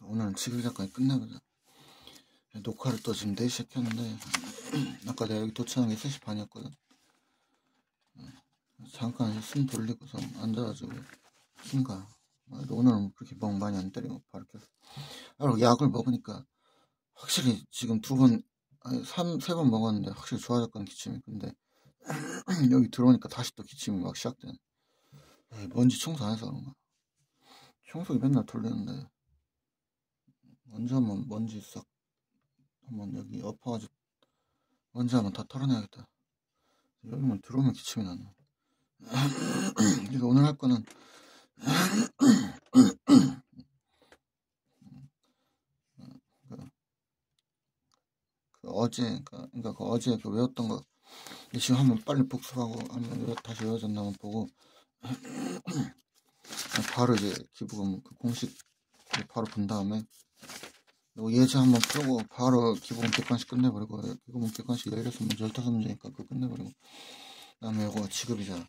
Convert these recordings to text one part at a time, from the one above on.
오늘은 지글작까지 끝내보자. 녹화를 또 지금 4시에 켰는데 아까 내가 여기 도착한 게 3시 반이었거든. 잠깐 숨 돌리고서 앉아가지고 킨가. 오늘은 그렇게 멍 많이 안 때리고 바로 켰어. 그리고 약을 먹으니까 확실히 지금 세 번 먹었는데 확실히 좋아졌거든, 기침이. 근데 여기 들어오니까 다시 또 기침이 막 시작되네. 먼지 청소 안 해서 그런가. 청소기 맨날 돌리는데 언제 한번 먼지 싹 한번 여기 엎어가지고 먼지 한번 다 털어내야겠다. 여기만 들어오면 기침이 나네. 그래서 오늘 할 거는 그러니까 어제 외웠던 거 지금 한번 빨리 복습하고 한번 다시 외워졌나 한번 보고 바로 이제 기부금 그 공식 바로 본 다음에 예제 한번 풀고 바로 기부금 객관식 끝내버리고, 기부금 객관식 16문제 15문제니까 그거 끝내버리고, 그 다음에 이거 지급이자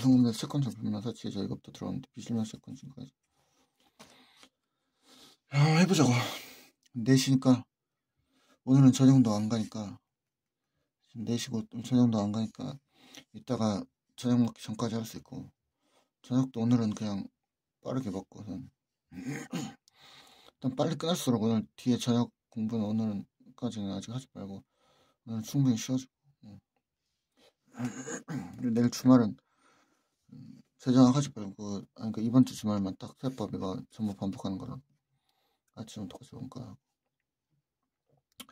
성금대 채권증 불면 사치이자 이것도 들어오는데 비실면 채권증까지 해보자고. 4시니까 오늘은 저녁도 안 가니까, 지금 4시고 저녁도 안 가니까 이따가 저녁 먹기 전까지 할 수 있고, 저녁도 오늘은 그냥 빠르게 먹고선 일단 빨리 끝날수록 오늘 뒤에 저녁 공부는 오늘까지는 아직 하지 말고 오늘 충분히 쉬어주고, 내일 주말은 제장하지 말고, 그러니까 이번 주 주말만 딱 세법 이거 전부 반복하는 거라 아침은 똑같이 뭔가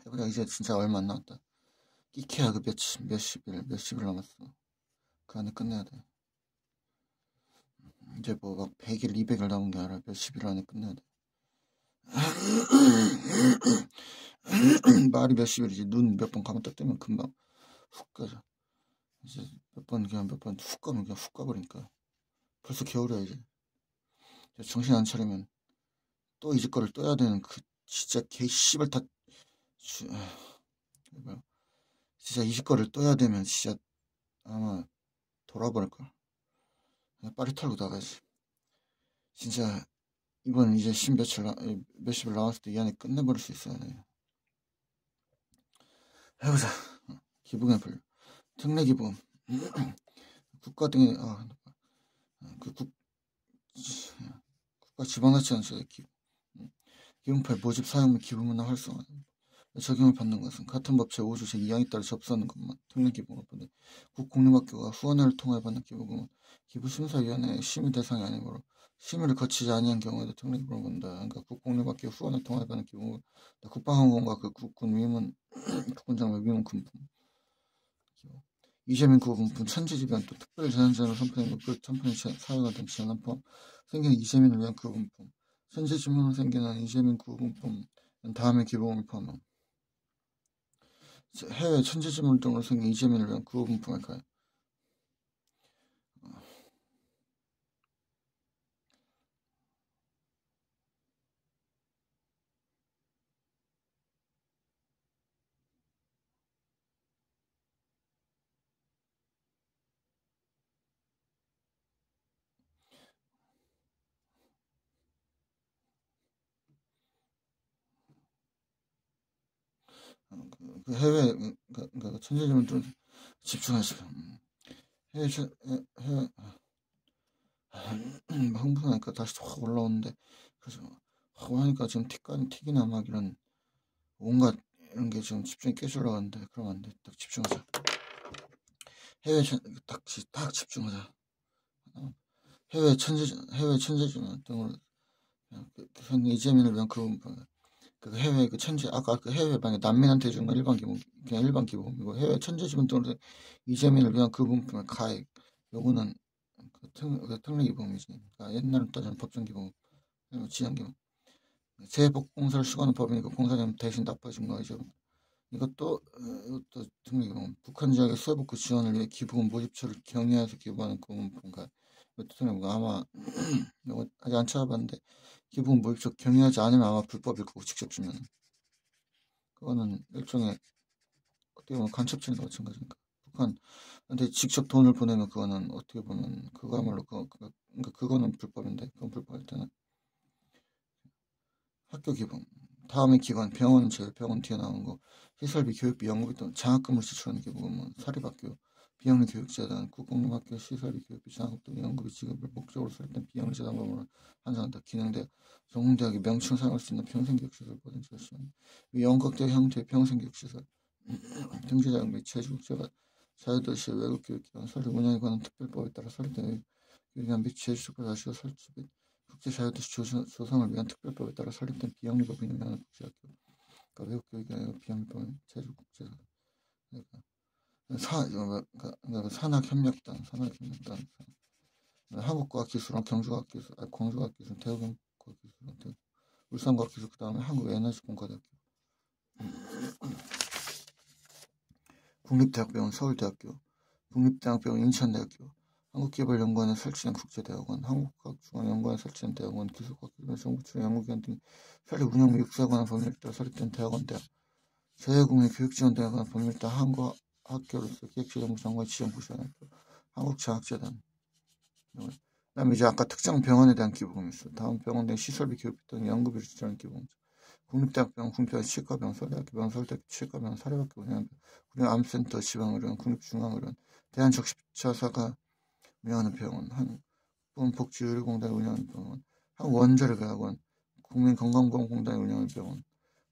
해보자. 이제 진짜 얼마 안 남았다. 끼케야 그 몇십일 남았어. 그 안에 끝내야 돼. 이제 뭐 막 100일 200일 남은 게 아니라 몇십일 안에 끝내야 돼. 말이 몇십일이지. 눈 몇 번 감았다 뜨면 금방 훅 가자. 이제 몇 번 훅 가면 그냥 훅 가버리니까 벌써 겨울이야. 이제 정신 안 차리면 또 이 집 거를 떠야 되는 그 진짜 개 씨발 다 진짜 이 집 거를 떠야 되면 진짜 아마 돌아버릴걸. 그냥 빨리 털고 나가야지. 진짜 이번 이제 몇십일 나왔을 때 이 안에 끝내버릴 수 있어야 돼. 해보자. 기부금 불 특례기부금 국가 등의 국가 지방자치단체 기금파의 모집 사용 및 기부문화 활성화 적용을 받는 것은 같은 법 제5조 제2항에 따라 접수하는 것만 특례기부금을 받는 국공립학교가 후원회를 통하여 받는 기부금은 기부심사위원회의 심의 대상이 아니므로 심의를 거치지 아니한 경우에도 특례기부금을 받는다. 그러니까 국공립학교 후원을 통하여 받는 기부금은 국방항공과 그 국군 위문 국군장비 위문 금품 이재민 구분품 천지지변 또 특별재난자로 선포된 그 천편의 사회가 된 재난 포함 생기는 이재민을 위한 구분품 천지지변으로 생기는 이재민 구분품 다음에 기부금을 포함함. 해외 천지지변 등으로 생긴 이재민을 위한 구분품에 가해 그 해외 그러니까 천지지변 등 집중하시고 해외 흥분하니까 다시 확 올라오는데 그래서 확 하니까 지금 틱이나 막 이런 온갖 이런 게 지금 집중이 깨질러 가는데 그러면 안 돼. 딱 집중하자. 딱 집중하자. 해외 천재지변 등으로 이재민을 위한 그 해외 그 천재 아까 그 해외 만약 난민한테 준 건 일반 기본 그냥 일반 기본이고 해외 천재지변 등으로 이재민을 위한 그 분품의 가액 요거는 그 특례 기본이지. 그러니까 옛날로 따지면 법정 기본 그리고 지정 기본. 재복공사를 시거하는 법이니까 공사장 대신 납부해준 거 이제 이것도 특례 기본. 북한 지역의 수해복구 지원을 위해 기부금 모집처를 경유해서 기부하는 구분품과 이것도 아마 이거 아직 안 찾아봤는데 기부금 모집처 경유하지 않으면 아마 불법일 거고 직접 주면 그거는 일종의 어떻게 보면 간첩질과 마찬가지니까 북한한테 직접 돈을 보내면 그거는 어떻게 보면 그거야말로 그러니까 그거는 불법인데 그건 불법일 때는 학교 기본. 다음의 기관, 병원 제외, 병원 뒤에 나온 거, 시설비, 교육비, 연구비 또는 장학금을 지출하는 기부금은 사립학교, 비영리 교육재단, 국공립학교 시설비, 교육비, 장학금 또는 연구비 지급을 목적으로 설립된 비영리 재단법으로 한정한다. 기능대학, 전공대학의 명칭을 사용할 수 있는 평생교육시설 보존지가 시행. 연극대 형태의 평생교육시설, 등재자격 및 제주국제가 자유도시 외국교육기관 설립 운영에 관한 특별법에 따라 설립된 교육기관 및 제주국제자시가 설치 및 국제자유도시 조성을 위한 특별법에 따라 설립된 비영리법인 운영하는 국제학교, 그러니까 외국교육이 아니라 비영리법인 제주국제사. 그러니까 산학협력단, 한국과학기술원, 경주과학기술, 광주과학기술, 대우경과학기술, 울산과학기술, 그 다음에 한국에너지공과대학교, 국립대학병원, 서울대학교, 국립대학병원, 인천대학교, 한국개발연구원에 설치된 국제대학원, 한국과학중앙연구원에 설치된 대학원, 기술과학기관, 정부출의 연구기관 등 설립 운영 및 육사에 관한 법률에 따라 설립된 대학원, 대학, 재외국민 교육지원대에 관한 법률에 따라 한국학교로서 기획재정부 장관이 지정 부시하는 한국장학재단. 그다음에 이제 아까 특정 병원에 대한 기부금이 있어. 다음 병원 내 시설비, 교육비 또는 연구비를 지출하는 기부금. 국립대학병원, 국립대학 치과병원, 서울대학교 병원, 서울대학교 치과병원, 사립학교 운영하는 국립암센터, 지방의료원, 국립중앙의료원, 대한적십자사가 운영하는 병원, 한국보건복지의료공단이 운영하는 병원, 한국원자력의학원, 국민건강보험공단이 운영하는 병원,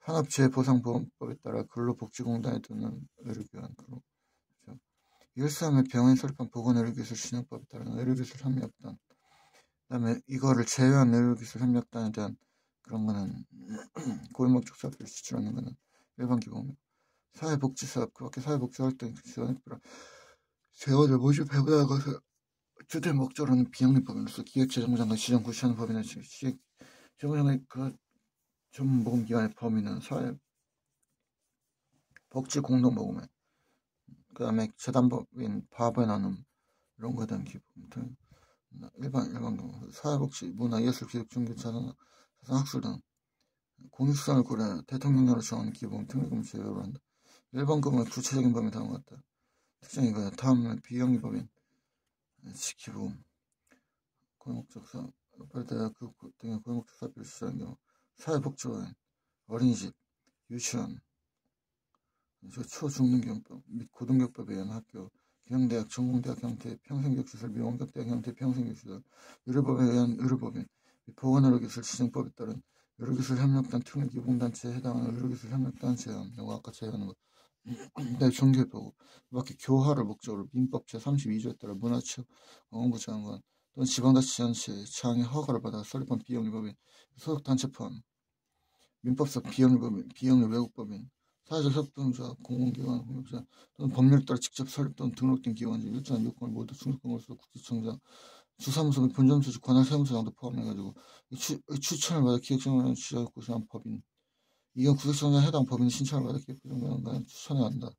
산업재해보상보험법에 따라 근로복지공단에 두는 의료기관, 일삼의 병원에 설립한 보건의료기술 진흥법에 따른 의료기술 협력단, 그다음에 이거를 제외한 의료기술 협력단에 대한 그런 거는 고용목적 사업비를 지출하는 거는 일반 기본입니다. 사회복지사업, 그 밖에 사회복지활동 지원에 따라 재원을 모집해 나가서 주된 목적으로는 비영리법인으로서 기획재정부장관 지정 구시하는 법인의 기획재정부장관의 그 전문보험기관의 범위는 사회복지공동보험에, 그 다음에 재단법인 바보의 나눔 이런 거에 대한 기부금 등 일반 경우 사회복지, 문화, 예술, 교육, 종교, 자산학술 등 공익수단을 고려 대통령령으로 정하는 기부금, 특례금 제외로 한다. 일반 금은 구체적인 범위 다음과 같다. 특징이 이거야. 다음은 비영리법인 기부금, 고용목적 사업, 대학 등의 고용목적 사업비를 지출하는 경우 사회복지원, 어린이집, 유치원, 초중등교육법 및 고등교육법에 의한 학교, 경대학, 전공대학 형태 평생교육시설 및 원격대학 형태 평생교육시설, 의료법에 의한 의료법인 및 보건의료기술 지정법에 따른 의료기술 협력단 특례기부금단체에 해당하는 의료기술 협력단 제한, 이거 아까 제외하는 거. 네, 종교보고 밖에 교화를 목적으로 민법 제32조에 따라 문화체육관광부 장관 또는 지방자치단체 장의 허가를 받아 설립한 비영리법인 소속단체 포함 민법상 비영리법인, 비영리 외국법인, 사회적 협동조합, 공공기관, 공역자 또는 법률에 따라 직접 설립 또는 등록된 기관 중 일정한 요건을 모두 충족한 것으로 국세청장, 주사무소 및 본점수직 관할 세무서장도 포함해가지고 추천을 받아 기획재정부장관이 지정하고 구시한 법인, 이건 국세청장 해당 법인이 신청을 받아 기획재정부장관이 추천해야 한다.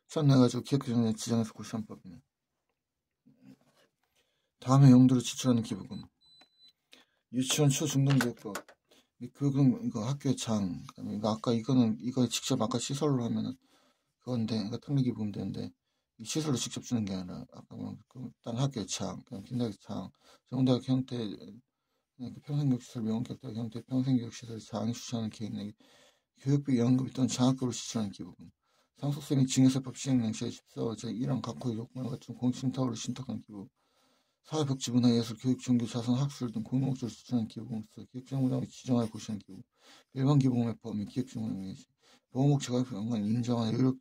추천해가지고 기획재정부장관이 지정해서 구시한 법인. 다음에 용도로 지출하는 기부금. 유치원 초중등교육법. 교육은 이거 학교의 장, 그다음에 이거 아까 이거 직접 아까 시설로 하면은 그건데, 그러니까 특례기부금 되는데 이 시설로 직접 주는 게 아니라 아까 일단 학교의 장, 그냥 김대학 장, 정대학 형태, 평생교육시설, 명원격대학 형태 평생교육시설 장이 추천하는 계획 내기, 교육비, 연금비 또는 장학금으로 지출하는 기부금. 상속세 및 징여세법 시행령 제14호 제1항 각호의 요건을 갖춘 공신타오를 신탁한 기부. 사회복지, 문화, 예술, 교육, 종교, 자산, 학술 등 공공목적으로 지출하는 기부금으로서 기획재정부장이 지정하여 고시한 기부. 일반 기부금의 범위, 기획재정부장이 보호목적과 연관 인정한 의료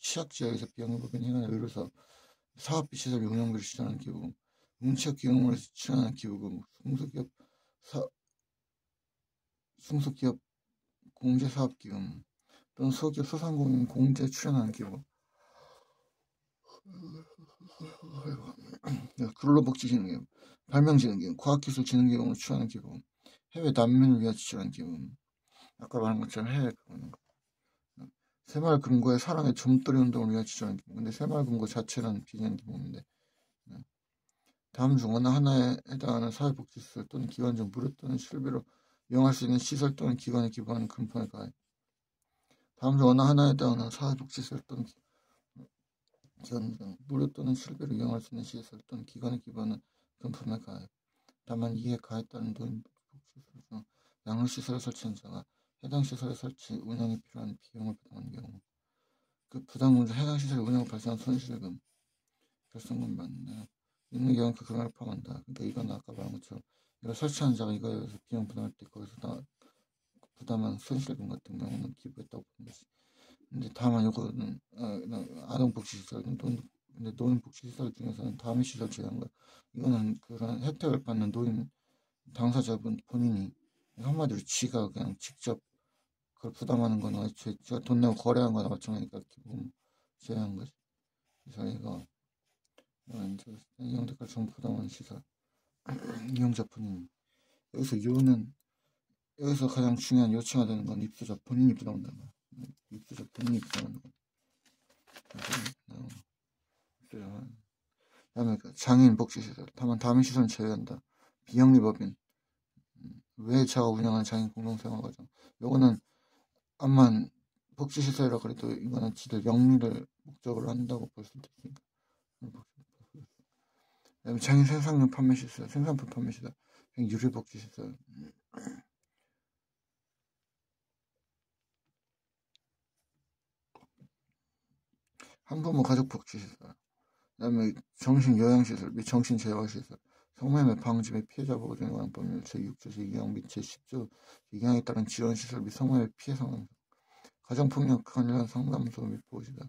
취약지역에서 비영리법인 행하는 의료사업, 사업비 시설비 운영비를 지출하는 기부금, 응치학 기금을 지출하는 기부금, 중소기업 공제사업기금 또는 소기업 소상공인 공제 출연하는 기부. 근로복지진흥기금, 발명진흥기금, 과학기술진흥기금으로 추하는 기부금, 해외 난민을 위해 지출하는 기부금, 아까 말한 것처럼 해외 그거는 새마을금고의 사랑의 좀돌이 운동을 위해 지출하는 기부금. 근데 새마을금고 자체는 비전 기부금인데, 다음 중 어느 하나에 해당하는 사회복지시설 또는 기관 중 무료 또는 실비로 이용할 수 있는 시설 또는 기관에 기부하는 금품의 가액. 다음 중 어느 하나에 해당하는 사회복지시설 또는 기관 중 무료 또는 실비로 이용할 수 있는 시설 또는 기관에 기부하는 금품의 가액. 다만 이에 가했다는 노인복지시설 중 양로시설을 설치한 자가 해당 시설의 설치, 운영에 필요한 비용을 부담하는 경우 그 부담금은 해당 시설 운영 발생한 손실금, 결손금 받는 있는 경우는 그 금액을 포함한다. 그러니까 이건 아까 말한 것처럼 이걸 설치한 자가 이거에 대해서 비용 부담할 때 거기서 부담한 손실금 같은 경우는 기부했다고 보는 거지. 근데 다만 이거는 아동복지시설, 근데 노인복지시설 중에서는 다미시설 제외한 거야. 이거는 그런 혜택을 받는 노인 당사자분 본인이 한마디로 지가 그냥 직접 그걸 부담하는 거나 제가 돈 내고 거래한 거나 마찬가지니까 기본 제외한 거지. 그래서 이건 이용대가 정부 부담하는 시설 이용자 본인. 여기서 가장 중요한 요체가 되는 건 입소자 본인이 부담한다는 거야. 입소자 본인이 부담하는 거야. 그다음에 장애인 복지시설, 다만 다른 시설은 제외한다. 비영리법인 외자가 운영하는 장애인 공동생활과정. 요거는 암만 복지시설이라 그래도 이거는 지들 영리를 목적으로 한다고 볼 수도 있으니까. 그다음에 장애인 생산용 판매시설, 생산품 판매시설, 유리복지시설. 한부모 가족복지시설, 그다음에 정신요양시설 및 정신재활시설, 성매매 방지 및 피해자 보호 등에 관한 법률 제6조 제2항 및 제10조 제2항에 따른 지원시설 및 성매매 피해 상담소, 가정폭력 관련 상담소 및 보호시설,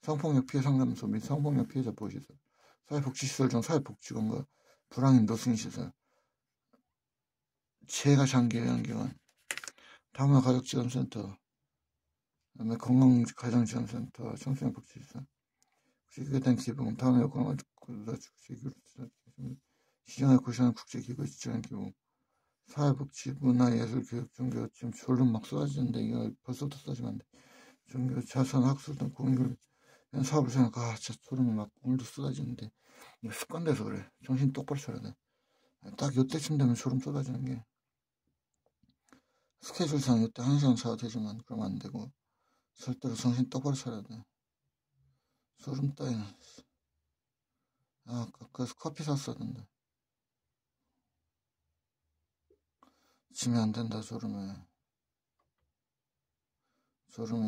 성폭력 피해 상담소 및 성폭력 피해자 보호시설, 사회복지시설 중 사회복지관과 불황인 노승시설, 재가 장기요양기관, 다문화 가족지원센터, 그다음에 건강가정지원센터, 청소년 복지시설, 국제기구에 대한 기부금, 다음에 요구하는 시장을 구시하는 국제기구의 지원 기부, 사회복지, 문화예술, 교육, 종교. 지금 졸음 막 쏟아지는데 이거 벌써부터 쏟아지면 안 돼. 종교, 자선, 학술 등 공익을 위한 사업을 생각하 진짜 졸음이 막 오늘도 쏟아지는데 이거 습관돼서 그래. 정신 똑바로 차려야 돼. 딱 요때쯤 되면 졸음 쏟아지는 게 스케줄상 요때 1시간 자도 되지만 그러면 안 되고 절대로 정신 똑바로 차려야 돼. 졸음 따위는 그래서 커피 샀었는데 지면 안 된다. 졸음에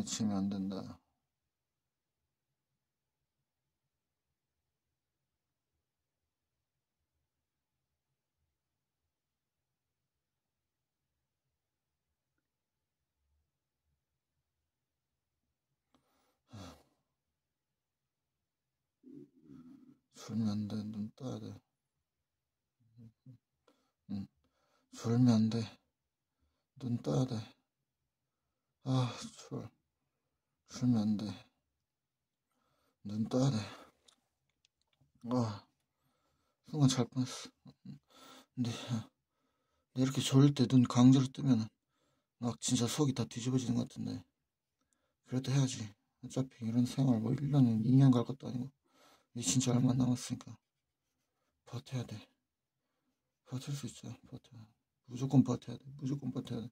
지면 안 된다. 졸면 안 돼. 눈 떠야 돼. 응. 졸면 안 돼. 눈 떠야 돼. 졸면 안 돼. 눈 떠야 돼. 순간 잘 뻔했어. 근데 이렇게 졸릴 때 눈 강제로 뜨면은 막 진짜 속이 다 뒤집어지는 것 같은데 그래도 해야지. 어차피 이런 생활 뭐 1년, 2년 갈 것도 아니고 이제 진짜 얼마 안 남았으니까 버텨야 돼. 버틸 수 있어. 버텨야 돼. 무조건 버텨야 돼. 무조건 버텨야 돼.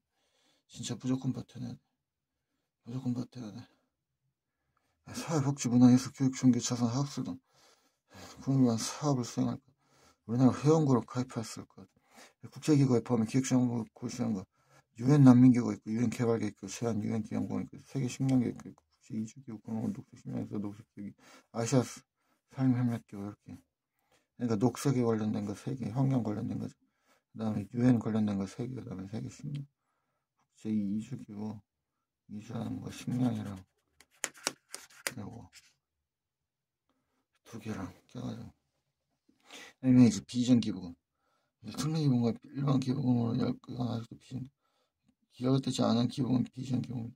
진짜 무조건 버텨야 돼. 무조건 버텨야 돼. 사회복지, 문화예술, 교육, 종교, 자선, 학술 등 국민관 사업을 수행할 것. 우리나라 회원국으로 가입했을 것. 국제기구에 포함해 기획정보 고시한 것. 유엔 난민기구가 있고, 유엔 개발계획, 세안 유엔 기념공원 있고, 세계 식량계획 있고, 국제 이주기구, 공원 녹색 식량에서 녹색기구, 아시아 산림협력기구 이렇게. 그러니까 녹색에 관련된 거 3개, 환경 관련된 거죠. 그 다음에 유엔 관련된 거 3개, 그 다음에 세계 식량, 국제 이주기구, 이주하는 거 식량이랑 요거 2개랑 껴가지고. 아니면 이제 비전기부금. 특례기부금과 일반 기부금으로 이건 아직도 기여되지 않은 기부금은 비전기부금.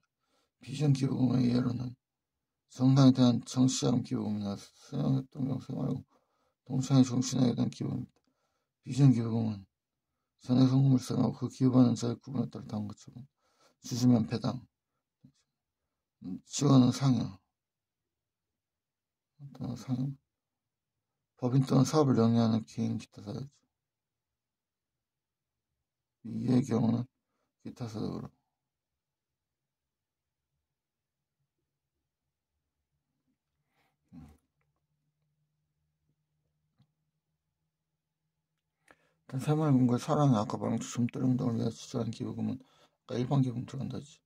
비전기부금의 예로는 정당에 대한 정치자금 기부금이나 수령협동경 생활고 동창회 정신에 대한 기부금입니다. 비전기부금은 전액 성금을 수령하고 그 기부받는 자의 구분에 따라 다음 것처럼 주주면 배당, 지원은 상여, 법인 또는 사업을 영위하는 개인 기타 사유죠. 이의 경우는 기타 사유로. 새마을금고의 사랑의 아까 말한 좀더령 등을 위해 지정한 기부금은 아까 일반 기부금 들어간다지.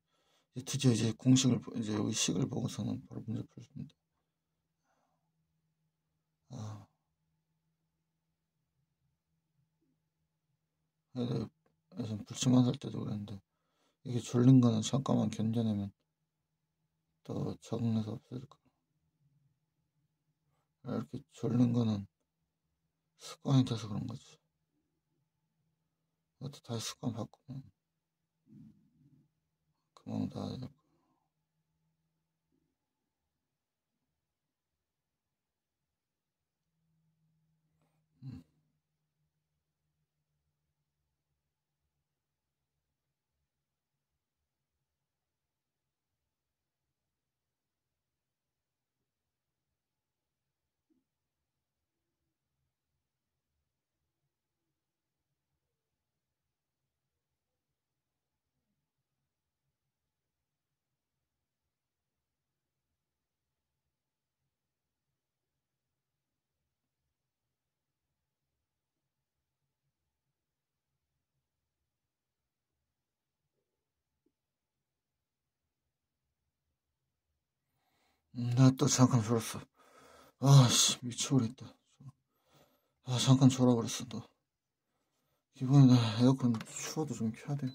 드디어 이제 공식을 이제 여기 식을 보고서는 바로 문제 풀습니다. 아, 그래서 불침한 살 때도 그랬는데 이게 졸린 거는 잠깐만 견뎌내면 더 적응해서 없어질 거야. 이렇게 졸린 거는 습관이 돼서 그런 거지. 이것도 다시 습관 바꾸면 금방 나아질 거야. 음. 나 또 잠깐 졸았어. 아씨 미쳐버렸다. 아 잠깐 졸아버렸어 너. 기분이 나 에어컨 추워도 좀 켜야 돼.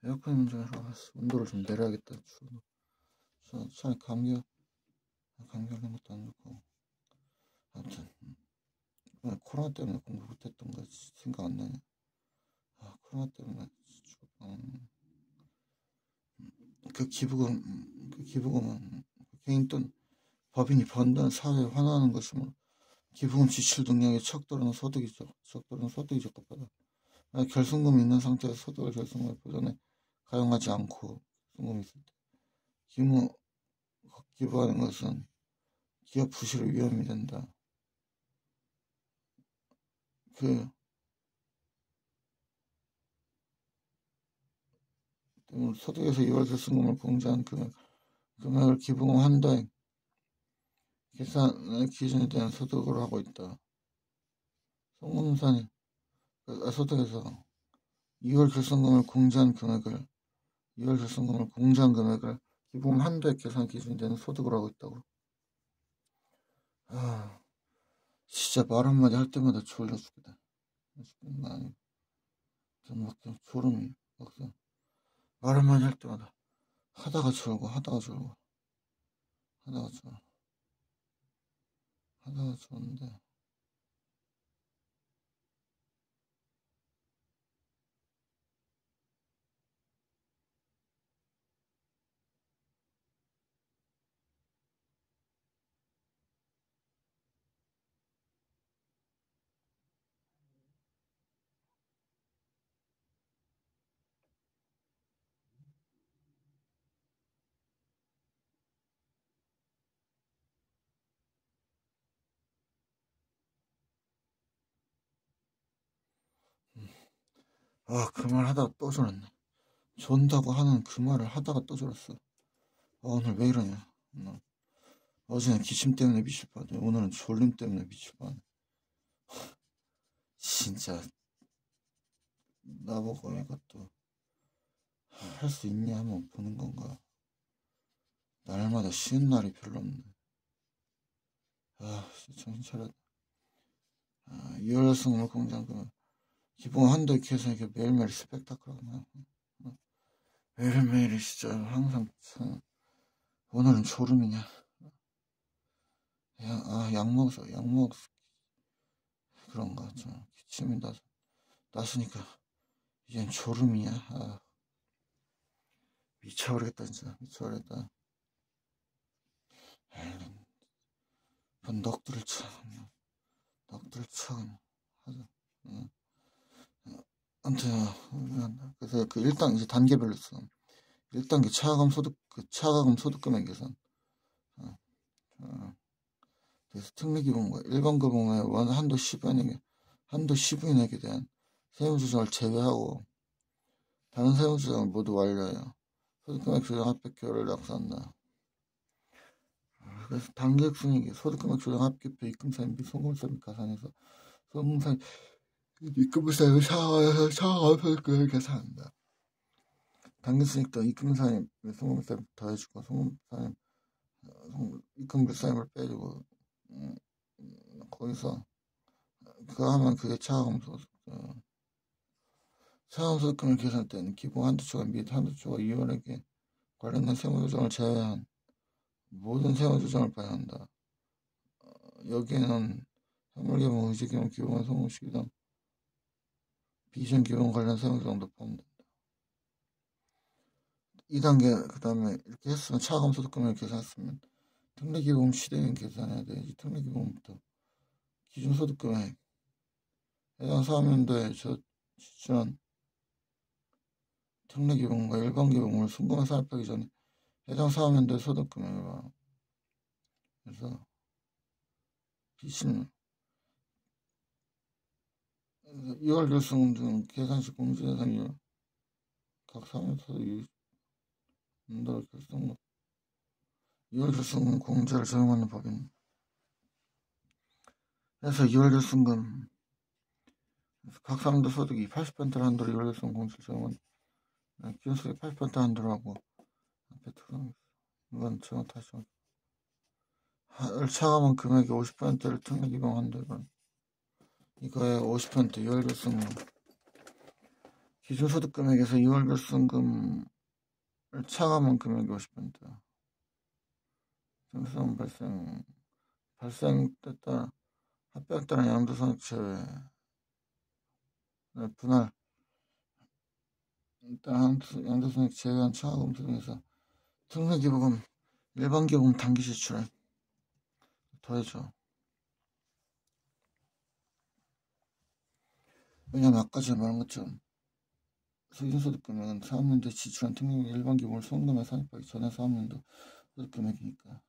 에어컨 문제라 온도를 좀 내려야겠다. 추워도 차라리 감기 걸린 것도 안 좋고. 아무튼 코로나 때문에 공부 못했던 거 생각 안 나냐. 아 코로나 때문에 그 기부금은 개인 또는 법인이 번다는 사회에 환원하는 것이므로 기부금 지출 능력의 척도로는 소득이 적합하다. 결손금이 있는 상태에서 소득을 결손금을 보전에 가용하지 않고 결손금이 있을 때 기부하는 것은 기업 부실의 위험이 된다. 소득에서 2월 결손금을 공제한 금액을 기부금 한도액 계산의 기준에 대한 소득으로 하고 있다. 소득에서 2월 결손금을 공제한 금액을 기부금 한도액 계산 기준이 되는 소득으로 하고 있다고. 아, 진짜 말 한마디 할 때마다 졸려 죽겠다. 아니, 좀 졸음이 막상 말 한마디 할 때마다 하다가 졸고 하다가 졸는데 그 말 하다가 또 졸았네. 존다고 하는 그 말을 하다가 또 졸았어. 오늘 왜 이러냐. 어제는 기침 때문에 미칠 뻔해. 오늘은 졸림 때문에 미칠 뻔해. 진짜 나보고 이것도 할 수 있냐 하면 보는 건가. 날마다 쉬는 날이 별로 없네. 정신 차려. 2월 승을 공장금 기본 한도에 계산 이게 매일매일 스펙타클하구나. 매일매일이 진짜 항상 참 오늘은 졸음이냐. 약 먹어서 그런가. 좀 기침이 났으니까 이젠 졸음이냐. 미쳐버리겠다 진짜. 미쳐버리겠다. 넋두를 쳐 하자. 아무튼 그래서 그 1단 이제 단계별로 써. 1단계 차가금 소득 금액 계산. 그래서 특례기본과 일반기본의 한도 10인에게 대한 세무조정을 제외하고 다른 세무조정을 모두 완료해요. 소득금액 조정 합계표를 약속한다. 그래서 단계순이익 소득금액 조정 합계표 입금사인 및 송금사 및 가산에서 송금사 입금부사를 차감소득금을 계산한다. 당기순이익도 입금사님 송금사님 더해주고 송금사님 입금불사님을 빼주고 거기서 그거 하면 그게 차감소득금을 계산할 때는 기본 한도초과 및 한도초와 이원에게 관련된 세무조정을 제외한 모든 세무조정을 반영한다. 여기에는 현물기본, 의제기본, 기본, 송금시 등 비전기본 관련 세무조정도 포함된다. 2단계 그 다음에 이렇게 했으면 차감소득금을 계산했으면 특례기본 시대인 계산해야 되지. 특례기본부터 기준소득금액 해당 사업연도에 지출한 특례기본과 일반기본을 순금에 산입하기 전에 해당 사업연도의 소득금액과 그래서 비신 2월 결승 등 계산식 공제 대상이요. 각 사업연도 연도 결승 2월 결승 공제를 적용하는 법인. 그래서 2월 결승금 각 사업연도 소득이 80% 한도로 2월 결승 공제를 적용하는 기준소득이 80% 한도로 하고 앞에 특성 이건 제가 다시 차감한 금액의 50%를 특례기본 한도로 이거의 50% 2월 결승금 기준소득금액에서 2월 결승금을 차감한 금액의 50% 생산 발생에 따라 합병에 따른 양도소득 제외 분할 일단 양도소득 제외한 차감 소득에서 특례기부금 일반기부금 단기 지출에 더해줘. 왜냐면 아까 제가 말한 것처럼 기준소득 금액은 사업연도에 지출한 특례기부금 일반기부금을 송금에 산입하기 전에 사업연도 소득 금액이니까.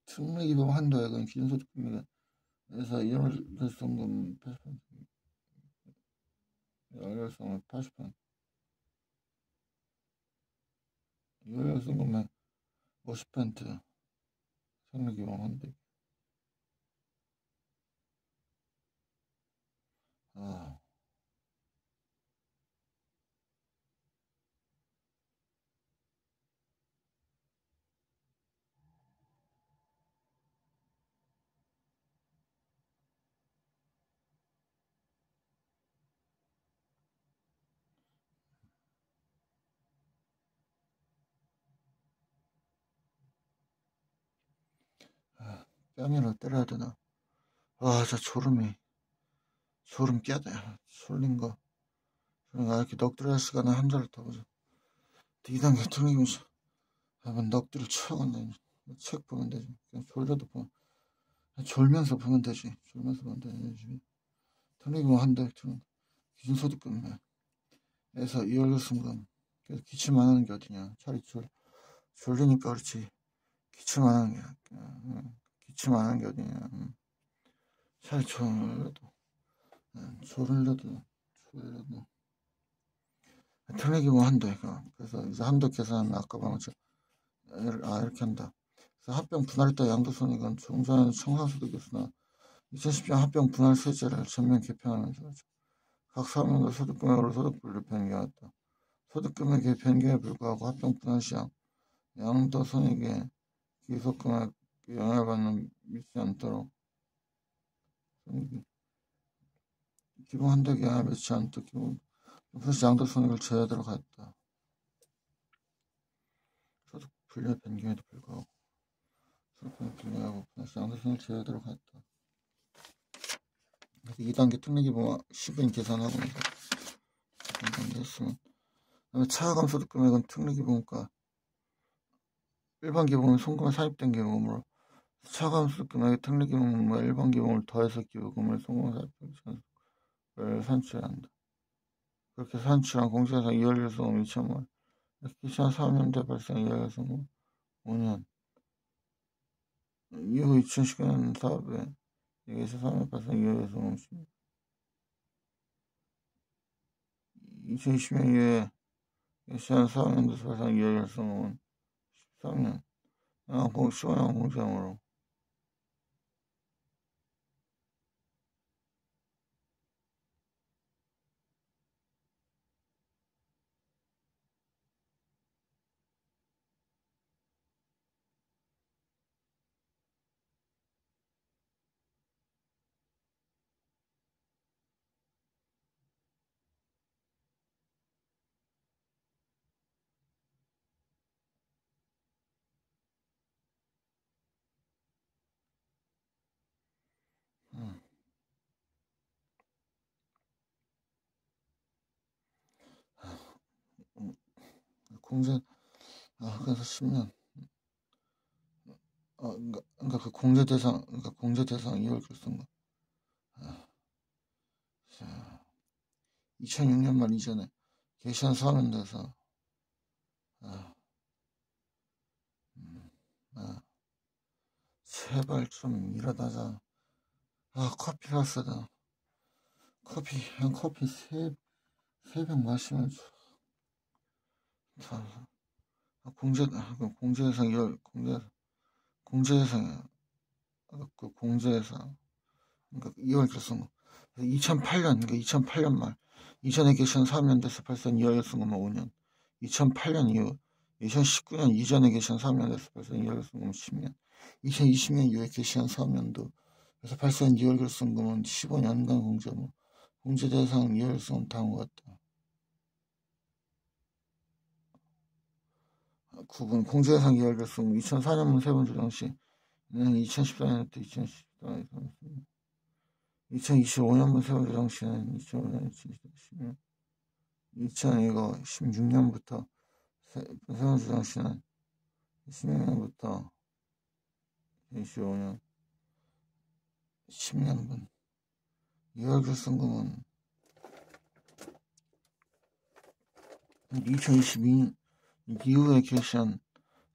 특례기부금 한도액은 기준소득 금액에서 1월 결손금 80%, 2월 결손금 80%, 2월 결손금의 50% 특례기부금 한도액. 뺨이라 때려야 되나? 진짜 졸음 깨다. 졸린 거. 이렇게 넋두리할 시간에 한 자를 더 보자. 2단계 틀리면서 한번 넋두리를 쳐간다. 책 보면 되지. 그냥 졸려도 보면. 졸면서 보면 되지. 졸면서 보면 되지. 틀리기만 한대. 기준소득금에서 2월 결승금. 그래서 기침 안 하는 게 어디냐. 차라리 졸리니까 그렇지. 기침 안 하는 게. 기침 안 하는 게 어디냐. 차라리 졸려도. 틀리기만 한대. 그래서 이제 한도 계산하면 아까 말한 것처럼 이렇게 한다. 그래서 합병 분할에 따라 양도손익은 종전에는 청산소득이었으나 2010년 합병 분할 세제를 전면 개편하면서 각 사업연도 소득금액으로 소득분류를 변경했다. 소득금액의 변경에 불구하고 합병 분할 시장 양도손익의 기소금액에 영향을 미치지 않도록 기본 한도에 영향을 미치지 않도록 기본 양도손익을 제외하도록 했다. 소득 분류 변경에도 불구하고 소득금액 변경하고 분할시 양도손익을 제외하도록 했다. 그래서 2단계 특례기본 10인 계산하고 나서 2단계 했으면 그다음에 차감소득금액은 특례기본과 일반기본은 송금에 산입된 기부금으로 차감소득금액의 특례기본과 일반기본을 더해서 기부금을 송금에 산입을 산출해야 한다. 그렇게 산출한 공시가상 2월 결손금 2천만 기시한 3년대 발생 2월 결손금 5년 이후 2019년 사업에 여기서 3년 발생 2월 결손금 10년 2020년 이후에 시한 4년도 발생 2월 결손금은 13년 15년 공시형으로 공제, 그래서 10년. 그러니까 그 공제 대상, 그러니까 공제 대상 2월 결승. 자, 2006년 말 이전에 게시한 사면 돼서, 아, 제발 좀 일어나자. 커피 샀어다. 커피 세 병 마시면 다, 공제해상 2월, 공제해상, 그 공제해상, 그러니까 2월 결승. 2008년, 그러니까 2008년 말. 이전에 계신 3년 돼서 발생 2월 결승금은 5년. 2008년 이후, 2019년 이전에 계신 3년 돼서 발생 2월 결승금은 10년. 2020년 이후에 계신 3년도 그래서 발생 2월 결승금은 15년간 공제무. 공제 대상 2월 결승은 다음과 같다. 9번 공제 대상 2월 결승 2004년문 세번 조정 시 2014년부터 2014년 2025년문 세번 조정 시는 2005년 2010년 2016년부터 세번 조정 시는 16년부터 25년 10년분 2월 결승금은 2022년 이후에 개시한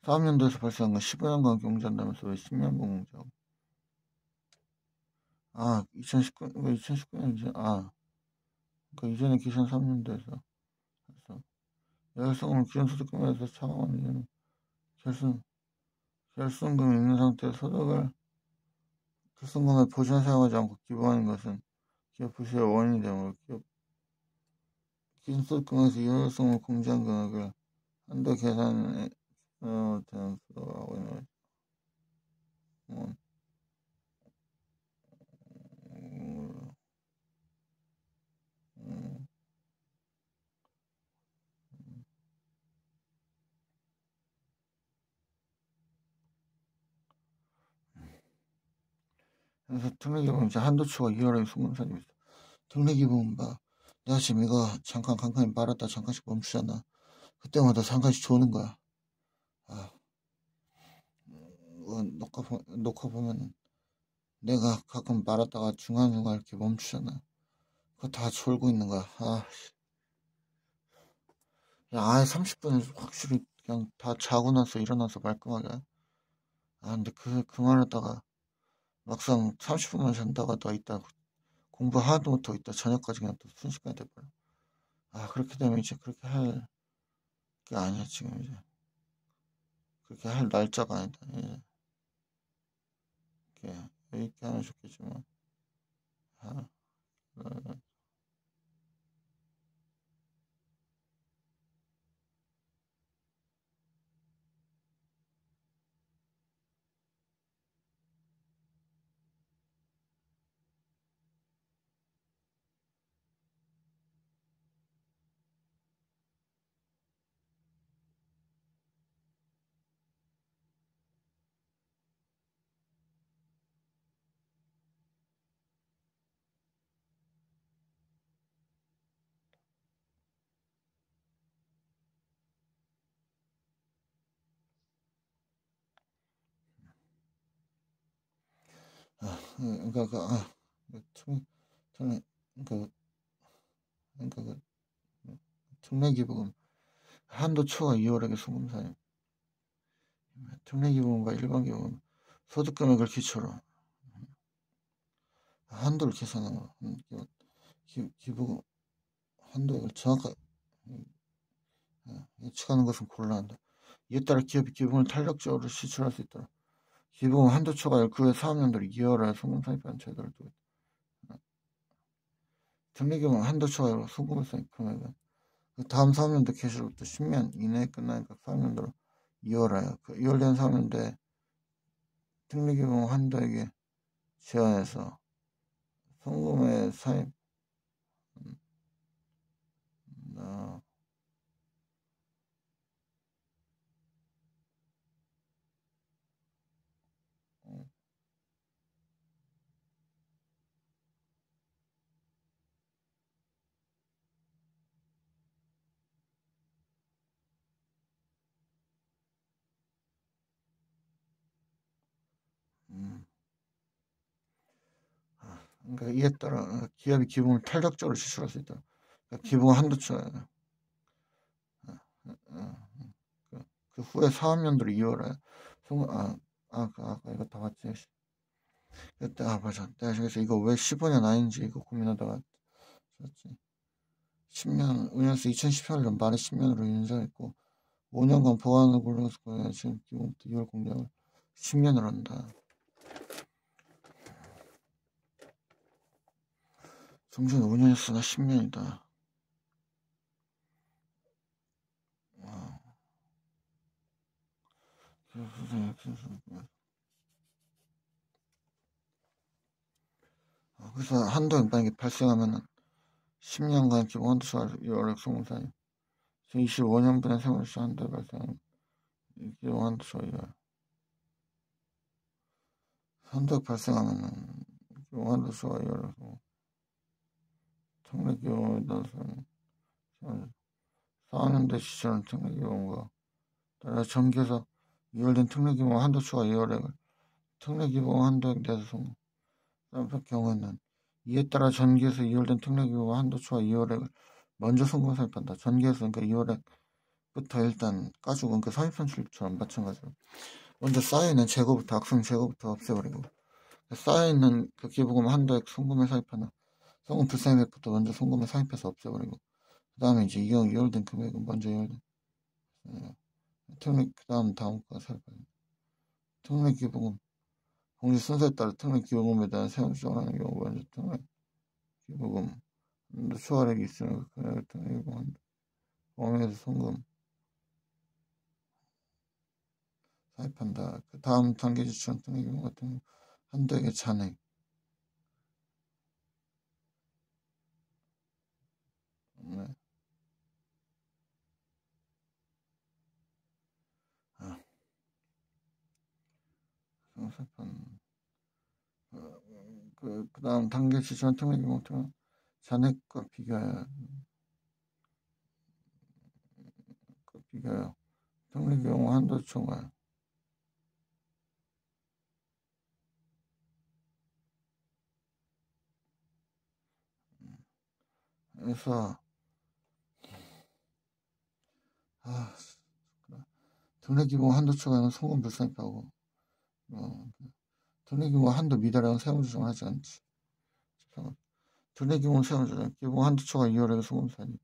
4년도에서 발생한 건 15년간 경제한다면서 왜 10년분 공제하고 2019년 그러니까 이전에 개시한 3년도에서 그래서 열성을 기존소득금에서 차감하는 이유는 결손금이 있는 상태에서 소득을 결손금을 보존 사용하지 않고 기부하는 것은 기업 부실의 원인이 되므로 기존소득금에서 열성을 공제한 금액을 한도 계산에 대한 수도하고 있는 거죠. 그래서 특례기본 이제 한도초가 2월에 송금산이 있어. 특례기본 봐. 내가 지금 이거 잠깐 칸칸이 말았다 잠깐씩 멈추잖아. 그때마다 잠깐씩 조는 거야. 녹화 보면은 내가 가끔 말았다가 중간중간 이렇게 멈추잖아. 그거 다 졸고 있는 거야. 아예 30분을 확실히 그냥 다 자고 나서 일어나서 말끔하게. 근데 그 말했다가 막상 30분만 잔다가 더 있다 공부 하나도 못하고 있다 저녁까지 그냥 또 순식간에 돼버려. 그렇게 되면 이제 그렇게 할 게 아니야 지금 이제. 그렇게 할 날짜가 아니다. 이제. 이렇게 여유있게 하면 좋겠지만 아, 그러니까 특례기부금 한도 초과 2월에게 송금사임. 특례기부금과 일반기부금 소득금액을 기초로 한도를 계산하고 기부금 한도를 정확하게 예측하는 것은 곤란하다. 이에 따라 기업이 기부금을 탄력적으로 지출할 수 있도록 기부금 한도 초과일 그 후에 사업년도를 2월에 송금사입한 제도를 두고 있다. 특례기부금 한도 초과일 송금사입 금액은 다음 사업년도 개시로부터 10년 이내에 끝나니까 사업년도로 2월에 그 2월된 사업년도에 특례기부금 한도에게 제한해서 송금의 사입 그러니까 이에 따라 기업이 기금을 탄력적으로 지출할 수 있다. 그러니까 기부금 한도 초에 그 후에 사업연도로 2월에 아까 이거 다 봤지. 그때 맞아. 내가 그래서 이거 왜 15년 아닌지 이거 고민하다가 썼지. 10년 은행에서 2018년 말에 10년으로 인정했고 5년간 보완을 고려해서 지금 기본부터 2월 공장을 10년을 한다. 정신 5년이었으나 10년이다. 그래서 한도 만약에 발생하면은 10년간 기본 한도 초과를 연락 송사임. 25년분의 세월시 한도에 발생하는 기본 한도 초과 한도에 발생하면은 기본 한도 초과 연락 송 특례 기본에 따라서 4년대 시절 특례 기본과 따라 전개에서 이월된 특례 기본 한도 초과 이월액을 특례 기본 한도액 내에서 송 경우에는 이에 따라 전기에서 이월된 특례기구가 한도 초과 2월액을 먼저 송금 삽입한다. 전기에서 그러니까 2월액부터 일단 까주고 그 선입선출처럼 마찬가지로 먼저 쌓여있는 재고부터 악성 재고부터 없애버리고 쌓여있는 그 기부금 한도액 송금에 삽입하나 송금 불상액부터 먼저 송금에 삽입해서 없애버리고 그 다음에 이제 이월된 금액은 먼저 이월된 특례 그 다음 거 삽입하는 특례기부금 공시 순서에 따라 특례기부금에 대한 세금 지원하는 경우 먼저 특례기부금 초월액이 있으면 그 특례기부금 범위에서 송금 삽입한다. 그 다음 단계 지출한 특례기부금 같은 경우 한도액의 잔액 네. 삽입한 그 다음 단계 지출한 특례기부금 같은 경우 잔액과 비교하여 특례기부금 한도 초과 그래서 특례기부금 한도 초과는 송금 불상입하고 특례기부금 한도 미달하는 세금 조정하지 않지. 특례기부금 세금 조정 기부금 한도 초과 2월액의 송금 사니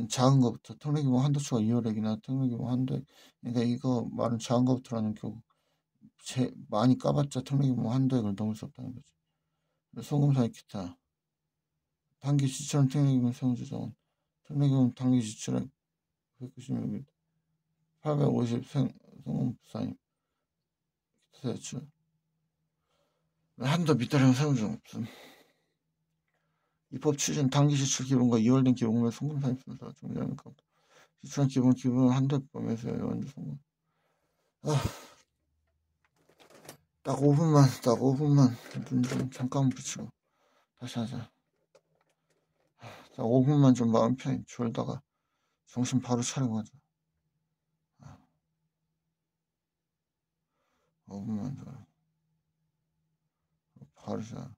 작은 것부터 특례기부금 한도 초과 2월액이나 특례기부금 한도액 그러니까 이거 말은 작은 것부터라는 결국 많이 까봤자 특례기부금 한도액을 넘을 수 없다는 거지. 송금사의 기타 단기 지출은 특례기부금 세금 조정은 특례기부금 단기 지출액 196일 850 송금 부사임 기타 대출 한도 밑다른 세금 조정 없음. 입법 취지는 단기 지출 기본과 이월된 기본금의 송금 사입 순서 정리하는 것. 지출한 기본 한도 범위에서 연주 송금. 딱 5분만 눈 좀 잠깐 붙이고 다시 하자. 딱 5분만 좀 마음 편히 졸다가 정신 바로 차리고 하자. 5분만 더 바로 자.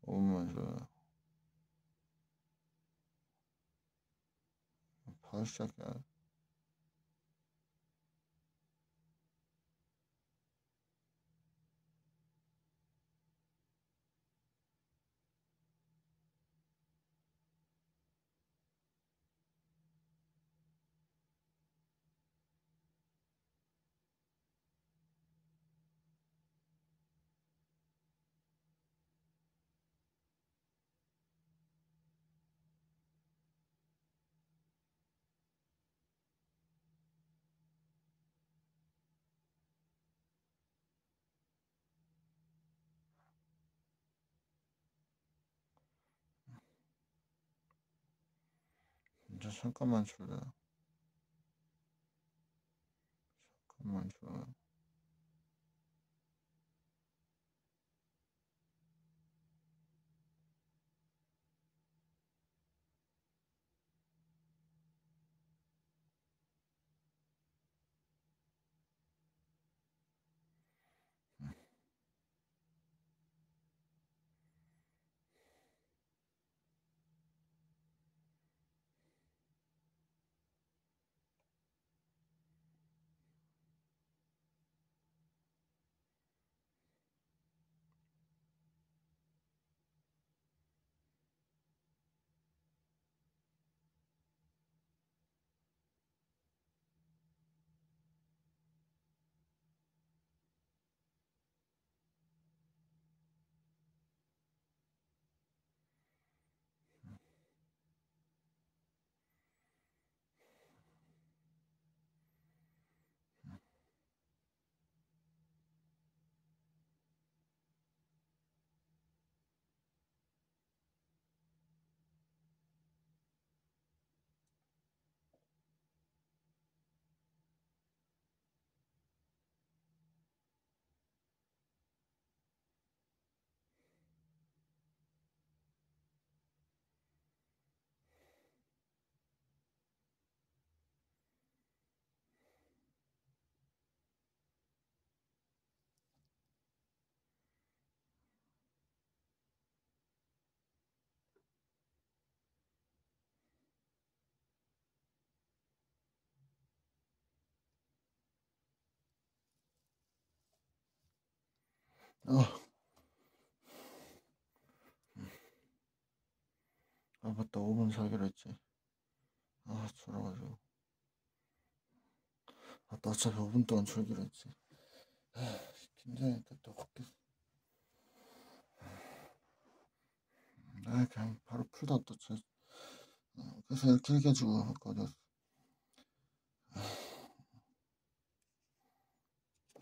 5분만 더 바로 시작해. 이제 잠깐만 졸래. 잠깐만 졸래. 아 맞다, 5분 살기로 했지. 아 졸아가지고. 아 나 어차피 5분 동안 졸기로 했지. 긴장했다 또 걷겠어. 아 그냥 바로 풀다 또 그래서 이렇게 해가지고 거기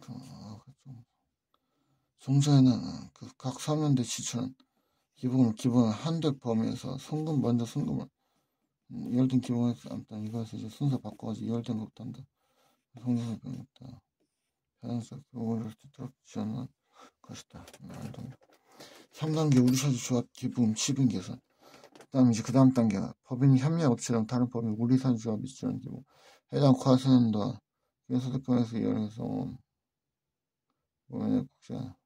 좀 종사에는 그 각 사면대 지출은 기본 한대 범위에서 송금을 이월된 기본에서 아무튼 이거에서 이제 순서 바꿔가지고 이월된 것부터 한다. 성장을 변했다. 자연스럽게 오히려 듣도록 지원한 것이다. 3단계 우리사주 조합 기부금 지분 계산. 그 다음 단계가 법인 협력업체랑 다른 법인 우리사주 조합이 지원 기부. 해당 과세는다. 소득금에서 이용해서 국자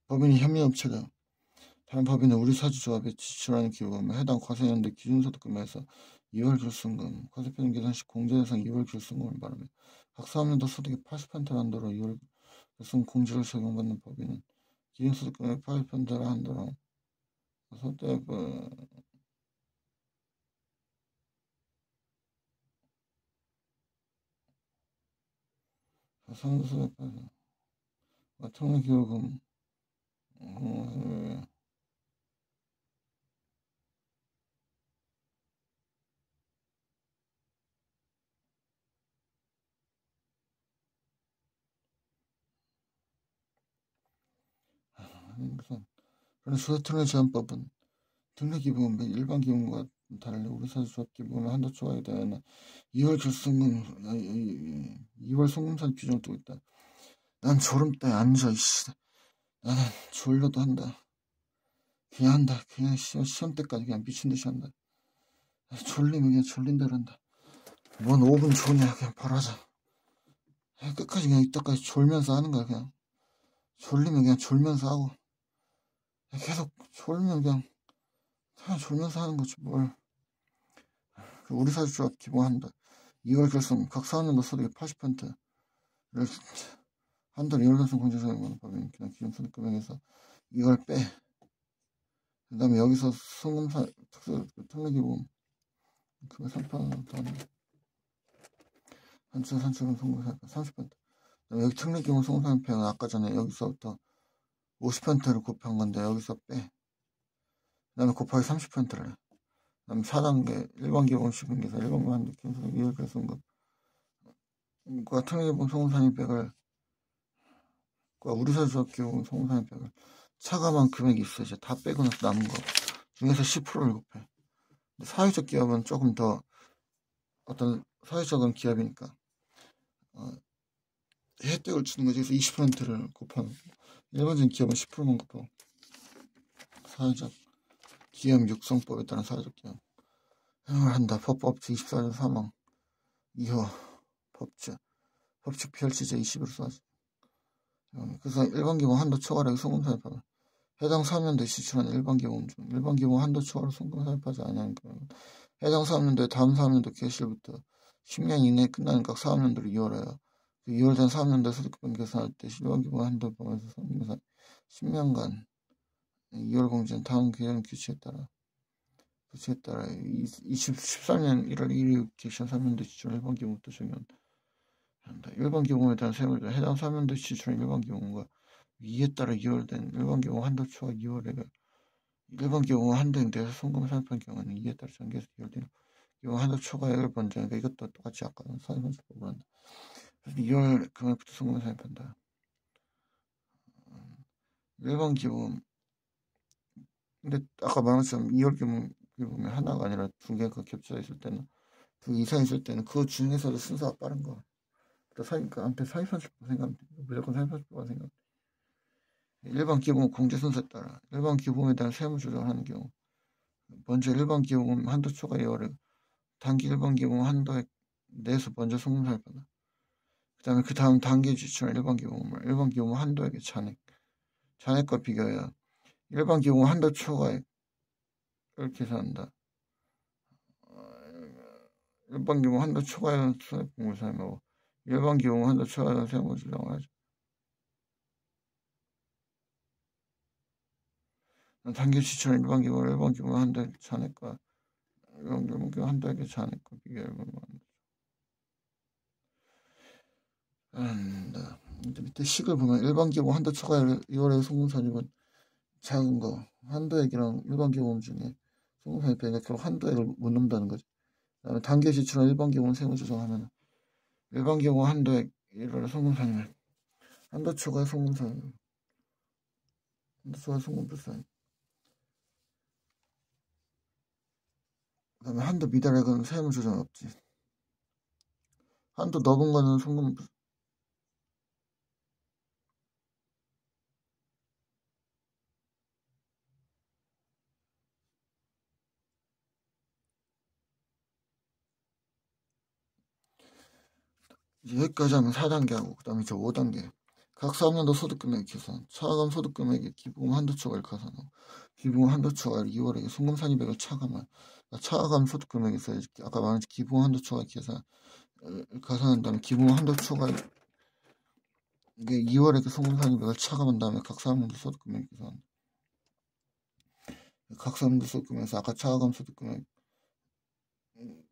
법인이 협력업체가 다른 법인은 우리사주조합에 지출하는 기부금은 해당 과세연대 기준소득금에서 2월 결승금, 과세표준 계산 시 공제대상 2월 결승금을 말하며 각 사업년도 소득의 80%를 한도로 2월 결승 공제를 적용받는 법인은 기준소득금의 80%를 한도로 소득을 상수소득 통일기부금 그런 소득특례제한법은 특례기부금 및 일반기부금과 달리 우리사주조합기부금의 한도 초과에 대한 2월 결승금 2월 송금산 규정을 두고 있다. 난 졸음대에 앉아 이씨. 나는 졸려도 한다. 그냥 한다. 그냥 시험 때까지 그냥 미친듯이 한다. 졸리면 그냥 졸린 대로 한다. 뭔 5분 조냐. 그냥 바로 하자. 끝까지 그냥 이따까지 졸면서 하는 거야. 그냥 졸리면 그냥 졸면서 하고 계속 졸면 그냥 졸면서 하는 거지 뭘. 우리 사주조합 기부한다. 2월 결승 각 사업년도 소득의 80%를 한 달 2월 결승 공제소득은 법인 그냥 기준 소득금액에서 이걸 빼. 그 다음에 여기서 송금사 특례기부금 금액 3%더 산출은 송금사 30%. 그다음에 여기 특례기부금 송금사표는 아까 전에 여기서부터 50%를 곱한 건데 여기서 빼. 그 다음에 곱하기 30%를 해. 그 다음에 4단계 일반기본 시분계산 일반기본 한도 기준소득 2월 결승금 과 특례기부금 송금사인백을 우리사주조합기부금 송금사인백을 차감한 금액이 있어. 이제 다 빼고 나서 남은 거 중에서 10%를 곱해. 사회적 기업은 조금 더 어떤 사회적인 기업이니까 혜택을 주는 거지. 그래서 20%를 곱하는 일반적인 기업은 10%만 곱하고 사회적 기업 육성법에 따른 사회적 기업 행을 한다. 법제 24년 사망 이후 법칙 펼치제 20으로 써지. 그래서 일반기본 한도 초과액 송금사입하다. 해당 사업년도에 지출한 일반기본 중 일반기본 한도 초과로 송금사입하지 아니하는 경우는 해당 사업년도에 다음 사업년도 개시일부터 10년 이내에 끝나는 각 사업년도를 2월하여 그 2월 된 사업년도 소득금 계산할 때 일반기본 한도 범위에서 송금사 10년간 2월 공제는 다음 계정 규칙에 따라 13년 1월 1일 개시한 사업년도 지출 일반기본부터 적용한다. 일반기본에 대한 세무를 해당 사업년도 지출한 일반기본과 이에 따라 2월 된 일반기본 한도 초과 2월에 일반기본 한도에 대해서 송금을 살펴본 경우는 이에 따라 전개해서 2월 된 기본 한도 초과액을 번정하니까 이것도 똑같이 아까 사회방식법으로 한다. 그래서 2월 금액부터 송금을 살펴본다. 일반기본 근데 아까 말한 것처럼 2월 기본이 하나가 아니라 두 개가 겹쳐 있을 때는 두 이상 있을 때는 그 중에서도 순서가 빠른 거. 그러니까 한테 사회방식법 생각하면 돼. 무조건 사회방식법 생각하면 돼. 일반 기본 공제 순서에 따라 일반 기본에 대한 세무 조정을 하는 경우 먼저 일반 기본 한도 초과 2월에 단기 일반 기본 한도액 내에서 먼저 송금사를 받아. 그 다음 단기에 지출한 일반 기본 한도액의 잔액과 비교해야 일반 기본 한도 초과액 이렇게 계산한다. 일반 기본 한도 초과하는 손해폭을 사용하고 일반 기본 한도 초과하는 세무를 조정하죠. 단기 시초는 일반 기본 한도에 차니까 일반 기본 한도에 차니까 비교해보면 한다. 밑에 식을 보면 일반 기본 한도 초과율 2월에 송금선입은 작은 거 한도액이랑 일반 기본 중에 송금선입 빼니까 결국 한도액을 못 넘는다는 거죠. 그다음에 단기 지출은 일반 기본 세무 조정하면 일반 기본 한도액 1월에 송금선입 한도 초과 송금선입 한도 초과 송금불선 그다음에 한도 미달액은 세무 조정 없지. 한도 넘은 거는 송금 이제 여기까지 하면 4단계 하고 그다음에 이제 5단계 각 3년도 소득금액 계산 차감 소득금액의 기부금 한도 초과를 가산하고 기부금 한도 초과를 2월에 송금 산입액을 차감한 차감 소득금액에서 아까 말한 기부금 한도 초과 계산 가산한 다음에 기부금 한도 초과 이게 2월에 송금 산입액을 차감한 다음에 각 3년도 소득금액 계산 각 3년도 소득금액에서 아까 차감 소득금액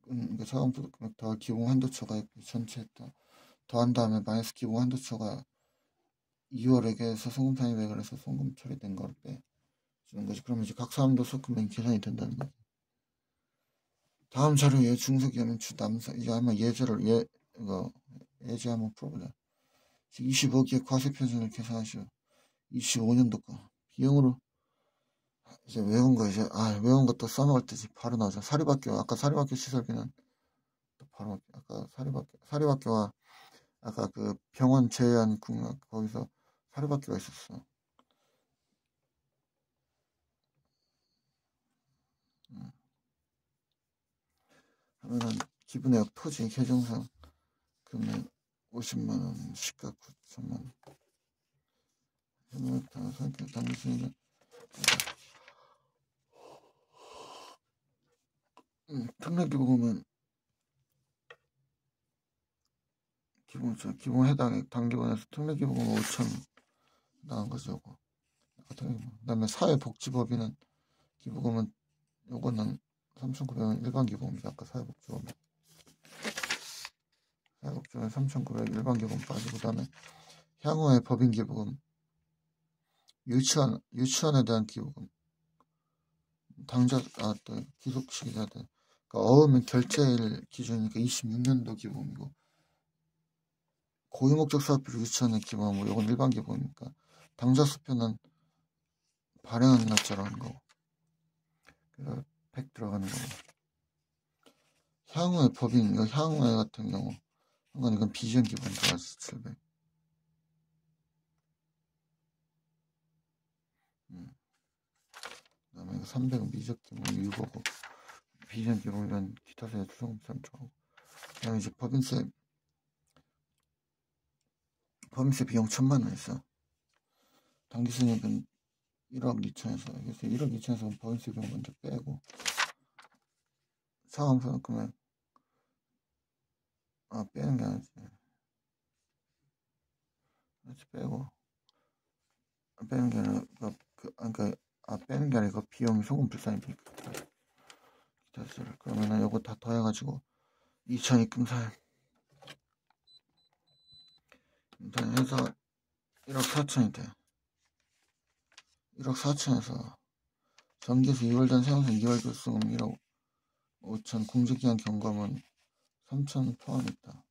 그러니까 차감 소득금액 더 기부금 한도 초과 전체 더한 다음에 마이너스 기부금 한도 초과 2월에게서 송금 산입액을 해서 송금 처리된 거를 빼주는 거지. 그러면 이제 각 사람도 소금액 계산이 된다는 거지. 다음 자료에 중소기업은 남사 이제 아마 예제를 이거 예제 한번 풀어보자. 25기의 과세 표준을 계산하시오. 25년도 거 비용으로 이제 외운 거 이제 외운 것도 써먹을 때지 바로 나오죠. 사립학교 아까 사립학교 시설비는 또 바로 아까 사립학교와 아까 그 병원 제외한 국락 거기서 사립학교가 있었어. 하면은 기부내역 토지 계정상 금액 50만원 시가 9천만원 현금액 상표 당기 수익은 특례기부금은 기본 해당액 단기본에서 특례기부금 5천 나간 거죠. 그 다음에 사회복지법인은 기부금은 요거는 3,900원 일반 기부금이죠. 아까 사회복지법인 3,900 일반 기부금 빠지고 그다음에 향후의 법인 기부금 유치원에 대한 기부금 당좌 또 기속시기자들 그러니까 어음은 결제일 기준이니까 26년도 기부금이고 고유목적 사업비로 유치원에 기부하고 이건 일반 기부금이니까 당좌 수표는 발행한 날짜라는 거고 그래서 100 들어가는 거고 향후의 법인 이거 향후의 같은 경우 이건 비전 기부금 들어가서 700 그다음에 300은 미적 기부금 6하고 비전 기부금이란 기타 세액 수송금 3초하고 그다음에 이제 법인세 비용 1,000만 원 있어. 당기 수익은 1억 2천에서 그래서 1억 2천에서 법인세 비용 먼저 빼고 차감소득 금액 빼는 게 아니지. 빼고 빼는 게 아니라 빼는 게 아니라 비용이 소금 불산이니까 기타세를 그러면은 요거 다 더해가지고 2천 입금사액 해서 1억 4천이 돼. 1억 4천에서 정기에서 2월 전 세무상 2월 결수금 1억 5천 공제기한 경감은 3천 포함있다.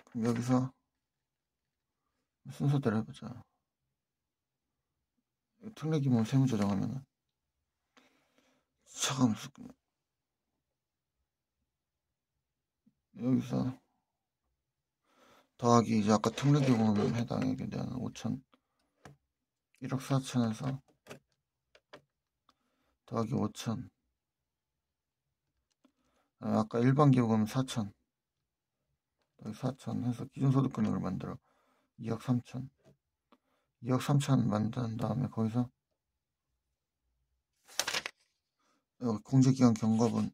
그럼 여기서 순서대로 해보자. 특례기본 세무조정하면은 차감수 여기서 더하기 이제 아까 특례기본 해당액에 대한 5천 1억 4천에서 더하기 5천 아까 일반기부금 4천 더하기 4천 해서 기준소득금액을 만들어 2억 3천 2억 3천 만든 다음에 거기서 공제기간 경과분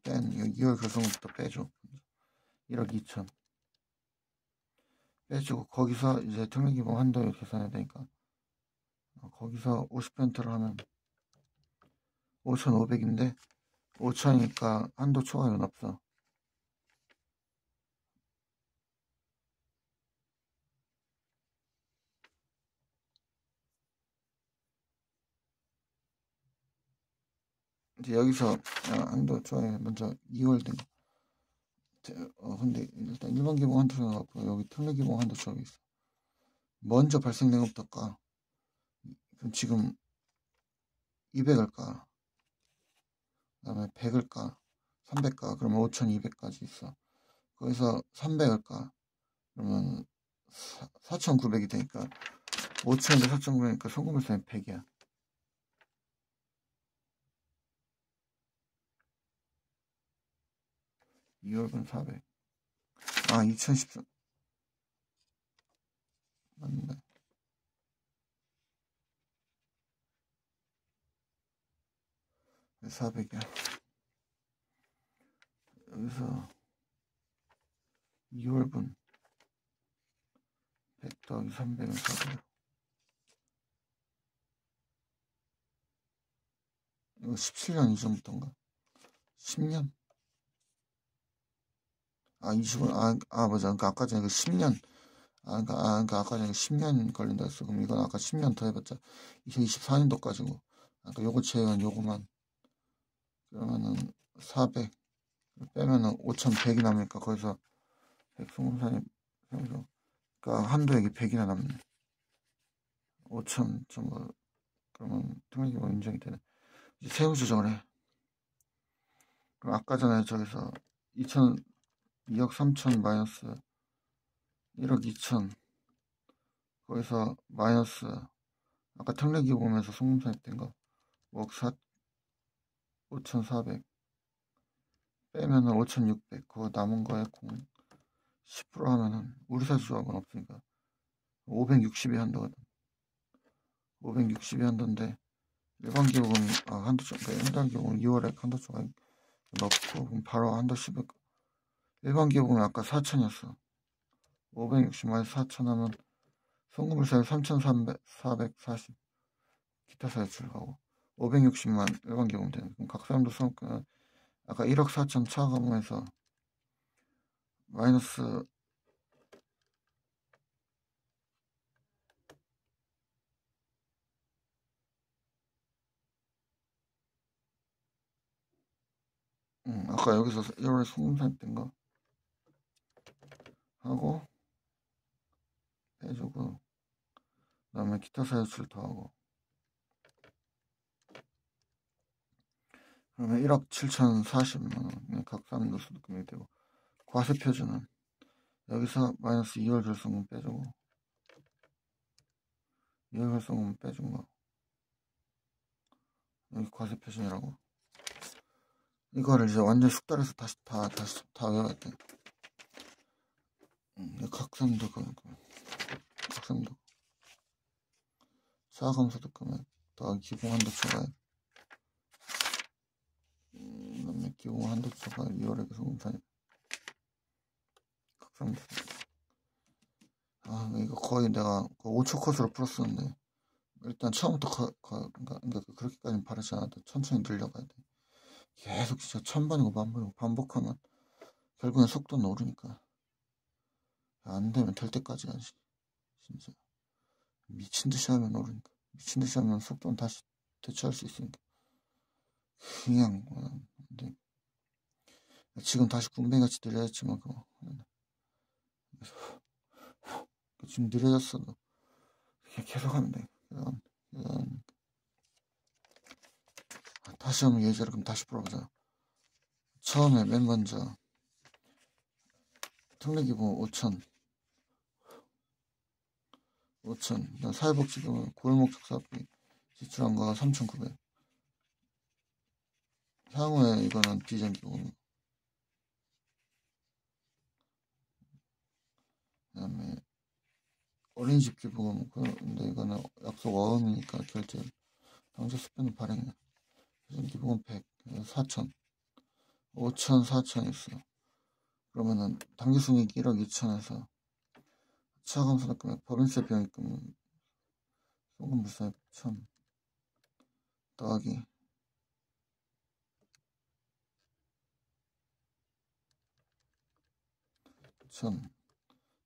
뺀 2월 결성부터 빼줘. 1억 2천 빼주고 거기서 이제 특례기본 한도를 계산해야 되니까 거기서 50%를 하면 5,500인데 5천이니까 한도 초과는 없어. 이제 여기서 한도 초과에 먼저 2월 된 거. 근데 일단 일반 기본 한도 초과 없고 여기 특례 기본 한도 초과 있어. 먼저 발생된 것부터 까. 그럼 지금 200을 까. 그다음에 100을 까. 300 까. 그러면 5,200까지 있어. 거기서 300을 까. 그러면 4,900이 되니까 5,000인데 4,900이니까 송금일산이 100이야. 2월분 400. 2014. 맞네. 왜 400이야? 여기서 2월분 100 더하기 300은 400. 이거 17년 이전부터인가? 10년? 20원, 맞아. 그러니까 아까 전에 그 10년. 그러니까 아까 전에 10년 걸린다 했어. 그럼 이건 아까 10년 더 해봤자 2024년도까지고. 아까 요거 제외한 요거만. 그러면은 400 빼면은 5,100이 남으니까 거기서 100송금산이 그러니까 한도액이 100이나 남네. 5천 정도. 그러면 특례기본 인정이 되네. 이제 세후 조정을 해. 그럼 아까 전에 저기서 2억 3천 마이너스 1억 2천 거기서 마이너스 아까 특례기본에서 송금산이 된 거 5억 5,400 빼면은 5,600 그거 남은 거에 10% 하면은 우리 사주조합은 없으니까 560이 한도거든. 560이 한도인데 일반 기본 한도 그러니까 일반 기본 2월에 한도 초과 넣고 그럼 바로 한도 10을 일반 기본은 아까 4,000이었어. 560 마이너스 4,000 하면 송금일사에 3,440 기타 사유출 가고 560만 일반 기본 되는 그럼 각 사람도 아까 1억 4천 차감해서 마이너스 아까 여기서 1월에 송금산 된 거 하고 해주고 그 다음에 기타 사유출 더하고 그러면 1억 7,040만원 각 사람도 소득금이 되고 과세 표준은 여기서 마이너스 2월 결성금 빼주고 2월 결성금 빼준 거 여기 과세 표준이라고 이거를 이제 완전 숙달해서 다시 다 외워야 돼. 각성도 각성도 사감소득금액 더하기 기본한도 초과액 그다음에 기본한도 초과 2월에 송금산이 각성도 이거 거의 내가 5초 컷으로 풀었었는데 일단 처음부터 그러니까 그렇게까지는 바라지 않아도 천천히 늘려가야 돼. 계속 진짜 1000번이고 10,000번이고 반복하면 결국엔 속도는 오르니까 안 되면 될 때까지 하지. 진짜 미친듯이 하면 오르니까 미친듯이 하면 속도는 다시 대체할 수 있으니까 그냥 근데 지금 다시 군뱅이같이 느려졌지만 그거 지금 느려졌어도 계속 하면 돼. 다시 하면 예제를 그럼 다시 풀어보자. 처음에 맨 먼저 특례기본 5천 사회복지금은 고용목적 사업비 지출한 거가 3,900 향후에 이거는 비정기본 그 다음에 어린이집 기부금 근데 이거는 약속 어음이니까 결제 당시 수표는 발행해 기본은 100, 4천, 5천, 4천 있어. 그러면은 당기순이익 1억 2천에서 차감소득 금액, 법인세 비용입금, 송금물세 1,000 더하기 1,000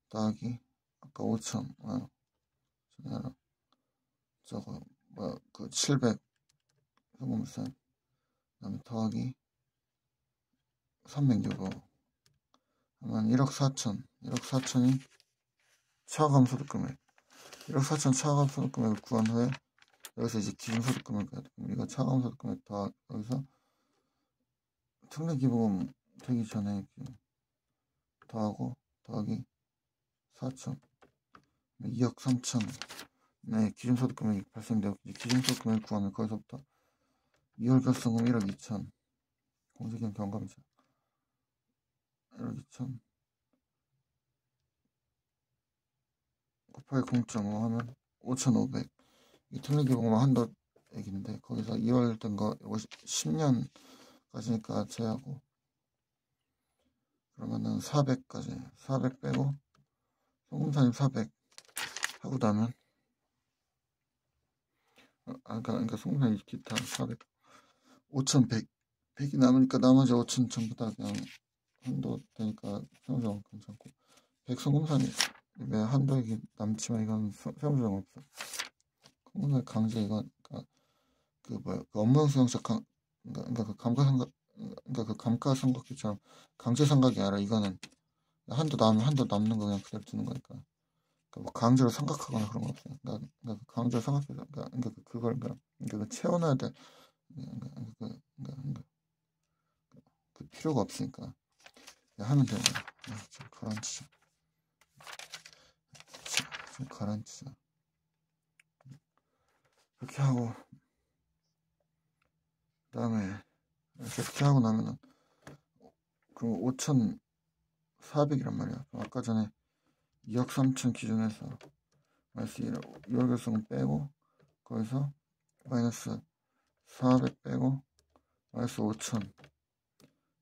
더하기 아까 5천, 저거 뭐야 그 700 송금물세, 그다음에 더하기 365 하면 1억 4천, 1억 4천이 차감소득 금액, 1억 4천 차감소득 금액을 구한 후에 여기서 이제 기준소득 금액 해야 돼. 이거 차감소득 금액 더 여기서 특례기부금 되기 전에 더하고 더하기 4천 2억 3천 네, 기준소득 금액이 발생되고 기준소득 금액 구하면 거기서부터 2월 결성금 1억 2천 공제기간 경감자 1억 2천 곱하기 0.5 하면 5,500 이 특례기부금 한도액인데 거기서 2월 된 거 10년까지니까 제하고 그러면은 400까지 400 빼고 송금산입 400 하고 나면 그러니까 송금산입 기타 400 5,100 100이 남으니까 나머지 5,000 전부 다 그냥 한도 되니까 세무조항 괜찮고 100 송금산입 왜 한도액이 남지만 이건 세무조항 없어. 송금산 강제 이건 그 뭐야 그 업무용 수용자 그러니까 그 감가상각 그러니까 그 감가상각기처럼 강제상각이 아니라 이거는 한도 남으면 한도 남는 거 그냥 그대로 두는 거니까. 뭐 강제로 삼각하거나 그런 거 없어요. 그러니까 강제로 삼각해서 그러니까 그걸 그러니까 채워놔야 돼. 그 필요가 없으니까 하면 되는 거야. 좀 가라앉히자. 좀 가라앉히자. 그렇게 하고 그다음에 이렇게 하고 나면은 그럼 5,400이란 말이야. 아까 전에 2억 3천 기준에서 마이너스 2월 결승은 빼고 거기서 마이너스 400 빼고 마이너스 5천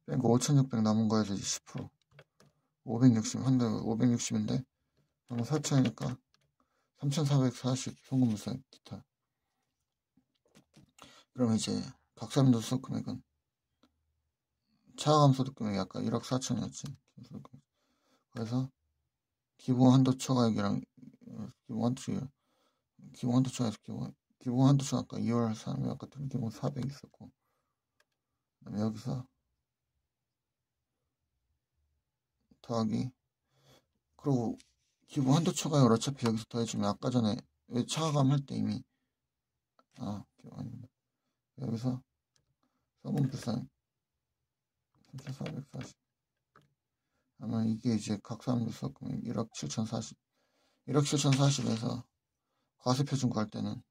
빼고 5,600 남은 거에서 이제 10% 560 한대 560인데 방금 4천이니까 3,440 송금물세 기타. 그러면 이제 각사빈도 수익 금액은 차감소득 금액이 아까 1억 4천이었지. 그래서 기본 한도 초과액이랑 기본 한도 초과에서 기본 한도 초과 아까 2월 3일 아까 기본 400 있었고 그다음에 여기서 더하기 그리고 기본 한도 초과액을 어차피 여기서 더해주면 아까 전에 왜 차감 할 때 이미 여기서 성금불산 3,440 아마 이게 이제 각사함도 수익금액 1억 7,040 1억 7,040에서 과세표준 구할 때는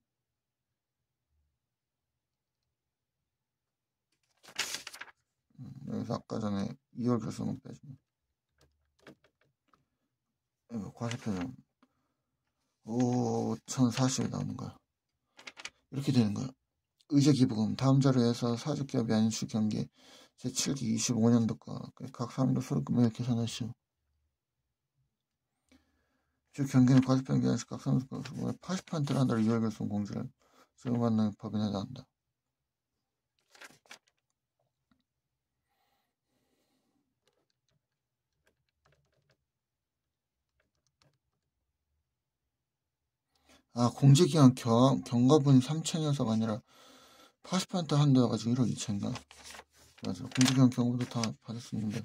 여기서 아까 전에 2월 결승은 빼주면 과세표준 5,040이 나오는 거야. 이렇게 되는 거야. 의제기부금 다음 자료에서 사직기업이 아닌 주경기 제7기 25년도과 각 사람도 수익금액을 계산하시오. 주경기는 과세표준 기간에서 각 사람도 80%를 한다로 2월 결승 공지를 적용받는 법인에 해당한다. 공제기간 경과분이 3천이어서가 아니라 80% 한도여가지고 1억 2천인가? 맞아. 공제기간 경과도 다 받을 수 있는데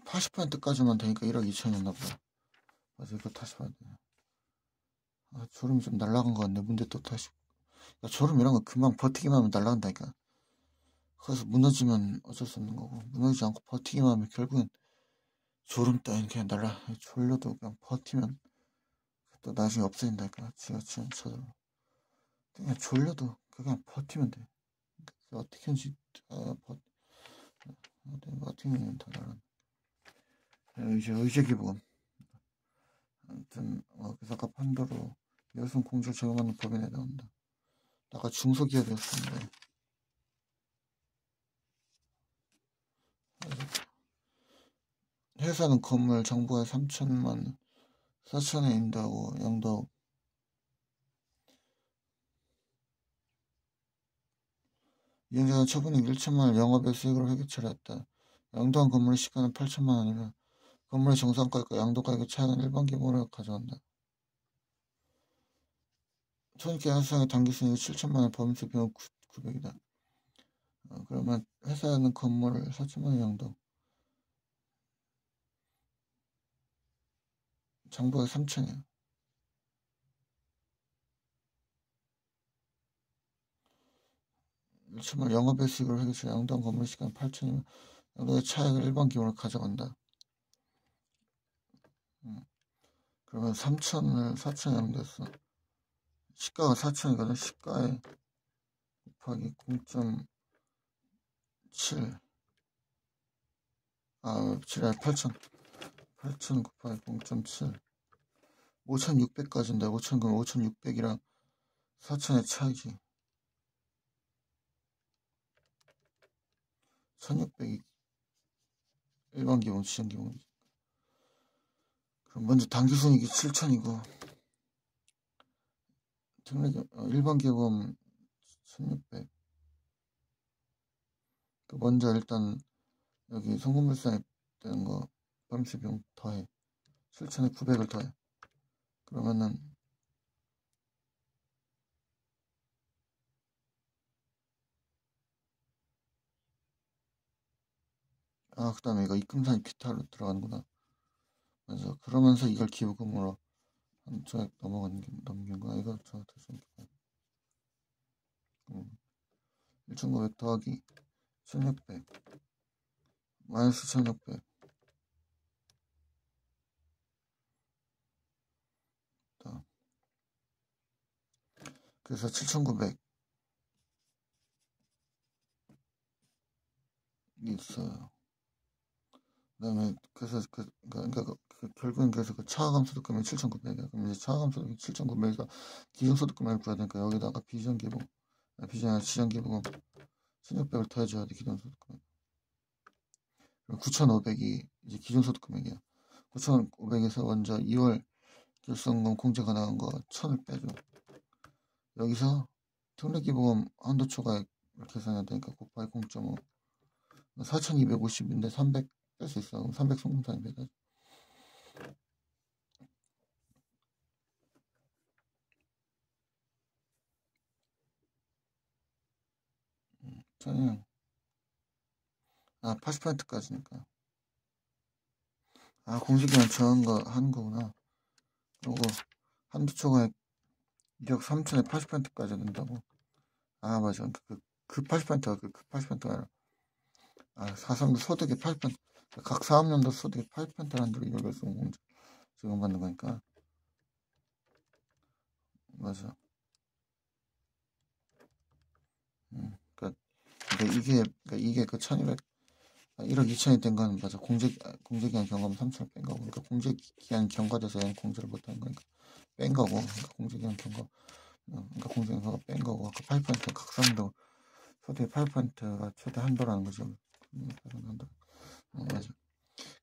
80%까지만 되니까 1억 2천이었나 보다. 맞아. 이거 다시 봐야 돼. 졸음이 좀 날라간 것 같네. 문제 또 다시. 졸음 이런 거 금방 버티기만 하면 날라간다니까. 그래서 무너지면 어쩔 수 없는 거고 무너지지 않고 버티기만 하면 결국엔 졸음 따윈 그냥 졸려도 그냥 버티면 또 나중에 없어진다니까. 지가 쳐들어. 그냥 졸려도 그냥 버티면 돼. 어떻게 하는지 어떻게 하면 다 날아. 이제 의제기부금 아무튼 그래서 아까 판도로 여성 공제를 적용하는 법인에 나온다. 아까 중소기업이었었는데 회사는 건물 정부가 3천만 4천에 인다고 양도 이용자가 처분액 1천만 원 영업외 수익으로 회계 처리했다. 양도한 건물의 시가는 8천만 원이며 건물의 정상가격과 양도가격의 차이는 일반 기본으로 가져간다. 손익계산상의 당기순이익 7천만 원 범위세 비용 900이다. 그러면 회사는 건물을 4천만 원 양도 정부가 3천이야. 1천만 영업외 수익으로 회계 처리 양도한 건물의 시가는 8천이면 양도의 차액을 일반 기본으로 가져간다. 그러면 3천을 4천 양도했어. 시가가 4천이거든. 시가에 곱하기 0.7 7에 8천 곱하기 0.7 5,600까지인데 5천 그럼 5,600이랑 4천의 차이지. 1,600이 일반 기본 지정 기본이지. 그럼 먼저 당기순이익이 7천이고 일반 기본 1,600. 먼저 일단 여기 송금불상에 되는 거 범위세 비용 더해 7천에 900을 더해. 그러면은 그 다음에 이거 입금사니 기타로 들어가는구나. 맞아. 그러면서 이걸 기부금으로 한쪽에 넘긴 거야. 이거 저 다시 넘겨봐요. 1,900 더하기 1,600 마이너스 1,600 그래서 7,900 있어요. 그다음에 그래서 결국엔 그래서 그 차감소득금이 7,900이야. 그럼 이제 차감소득이 7,900에서 기존소득금을 구해야 되니까 여기다가 지정기부금 1,600을 더해줘야 돼. 기존소득금. 그럼 9,500이 이제 기존소득금액이야. 9,500에서 먼저 2월 결성금 공제가 나간 거 1,000을 빼줘. 여기서 특례기부금 한도 초과액 계산해야 되니까 곱하기 0.5 4,250인데 300 뺄 수 있어. 그럼 300 송금산이 빼가지고 저는 80%까지니까 공식이랑 정한 거 하는 거구나. 그리고 한도 초과액 1억 3천에 80%까지 된다고. 맞아. 그 80%가 그 80%가 아니라 4.3도 소득의 8%, 각 사업년도 소득의 8%라는 대로 이걸 공제 적용받는 거니까. 맞아. 그러니까 이게 그 1,200 1억 2천이 된 건 맞아. 공제기한 경과면 3천을 뺀 거고. 그러니까 공제기한 경과돼서 얘는 공제를 못하는 거니까 뺀 거고. 그러니까 공제기한 경과 그러니까 공제기한 경과 뺀 거고. 그 8% 각사업도 소득의 8%가 최대 한도라는 거죠. 한도. 맞아.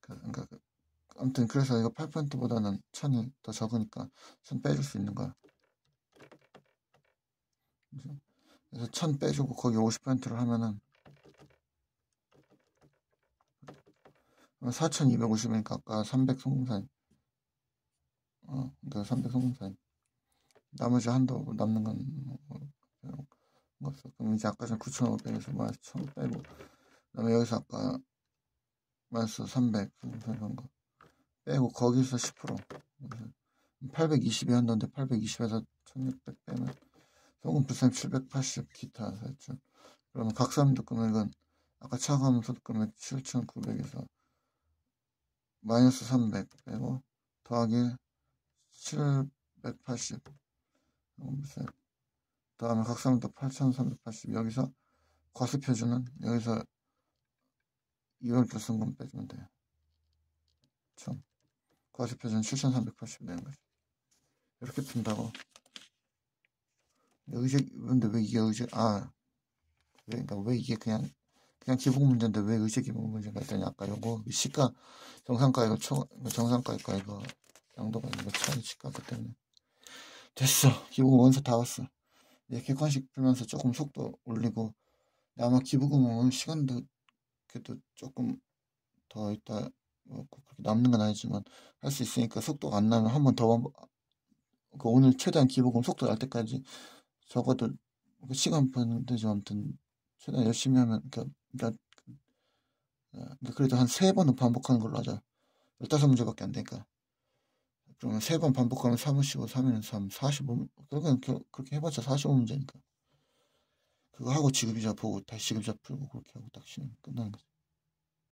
그러니까 아무튼 그래서 이거 8%보다는 1,000이 더 적으니까 1,000 빼줄 수 있는 거야. 그래서 1,000 빼주고 거기 50%를 하면은 4,250이니까 아까 300 송금사인. 그러니까 300 송금사인. 나머지 한도 남는 건 없어. 그럼 이제 아까 전 9,500에서 마이너스 1,000 빼고 그다음에 여기서 아까 마이너스 300 송금사인 한 거 빼고 거기서 10% 820이 한도인데 820에서 1,600 빼면 송금불상 780 기타 세출. 그러면 각사업도 금액은 아까 차감 소득금액 7,900에서 마이너스 300 빼고 더하기 780 다음에 각사업도 8,380 여기서 과세표준은 여기서 2월 결성금 빼주면 돼. 총 과세표준 7,380 되는 거지. 이렇게 푼다고. 근데 왜 이게 그러니까 왜 이게 그냥 그냥 기본 문제인데 왜 의제 기본 문제가 있다니. 아까 요거 시가 정상가 이거 정상가 이거 양도가 이거 차이 시가 그 때문에. 됐어. 기본 원서 다 왔어. 이제 객관식 풀면서 조금 속도 올리고 아마 기부금은 시간도 그래도 조금 더 있다 그렇게 남는 건 아니지만 할 수 있으니까 속도가 안 나면 한 번 더 오늘 최대한 기부금 속도 날 때까지 적어도 시간 버는 데좀 아무튼 최대한 열심히 하면 그러니까 그래도 한 3번은 반복하는 걸로 하자. 15문제밖에 안 되니까. 그러면 3번 반복하면 3은 15, 3은 3, 45. 그렇게 해봤자 45문제니까. 그거 하고 지급이자 보고 다시 지급이자 풀고 그렇게 하고 딱 쉬면 끝나는 거지.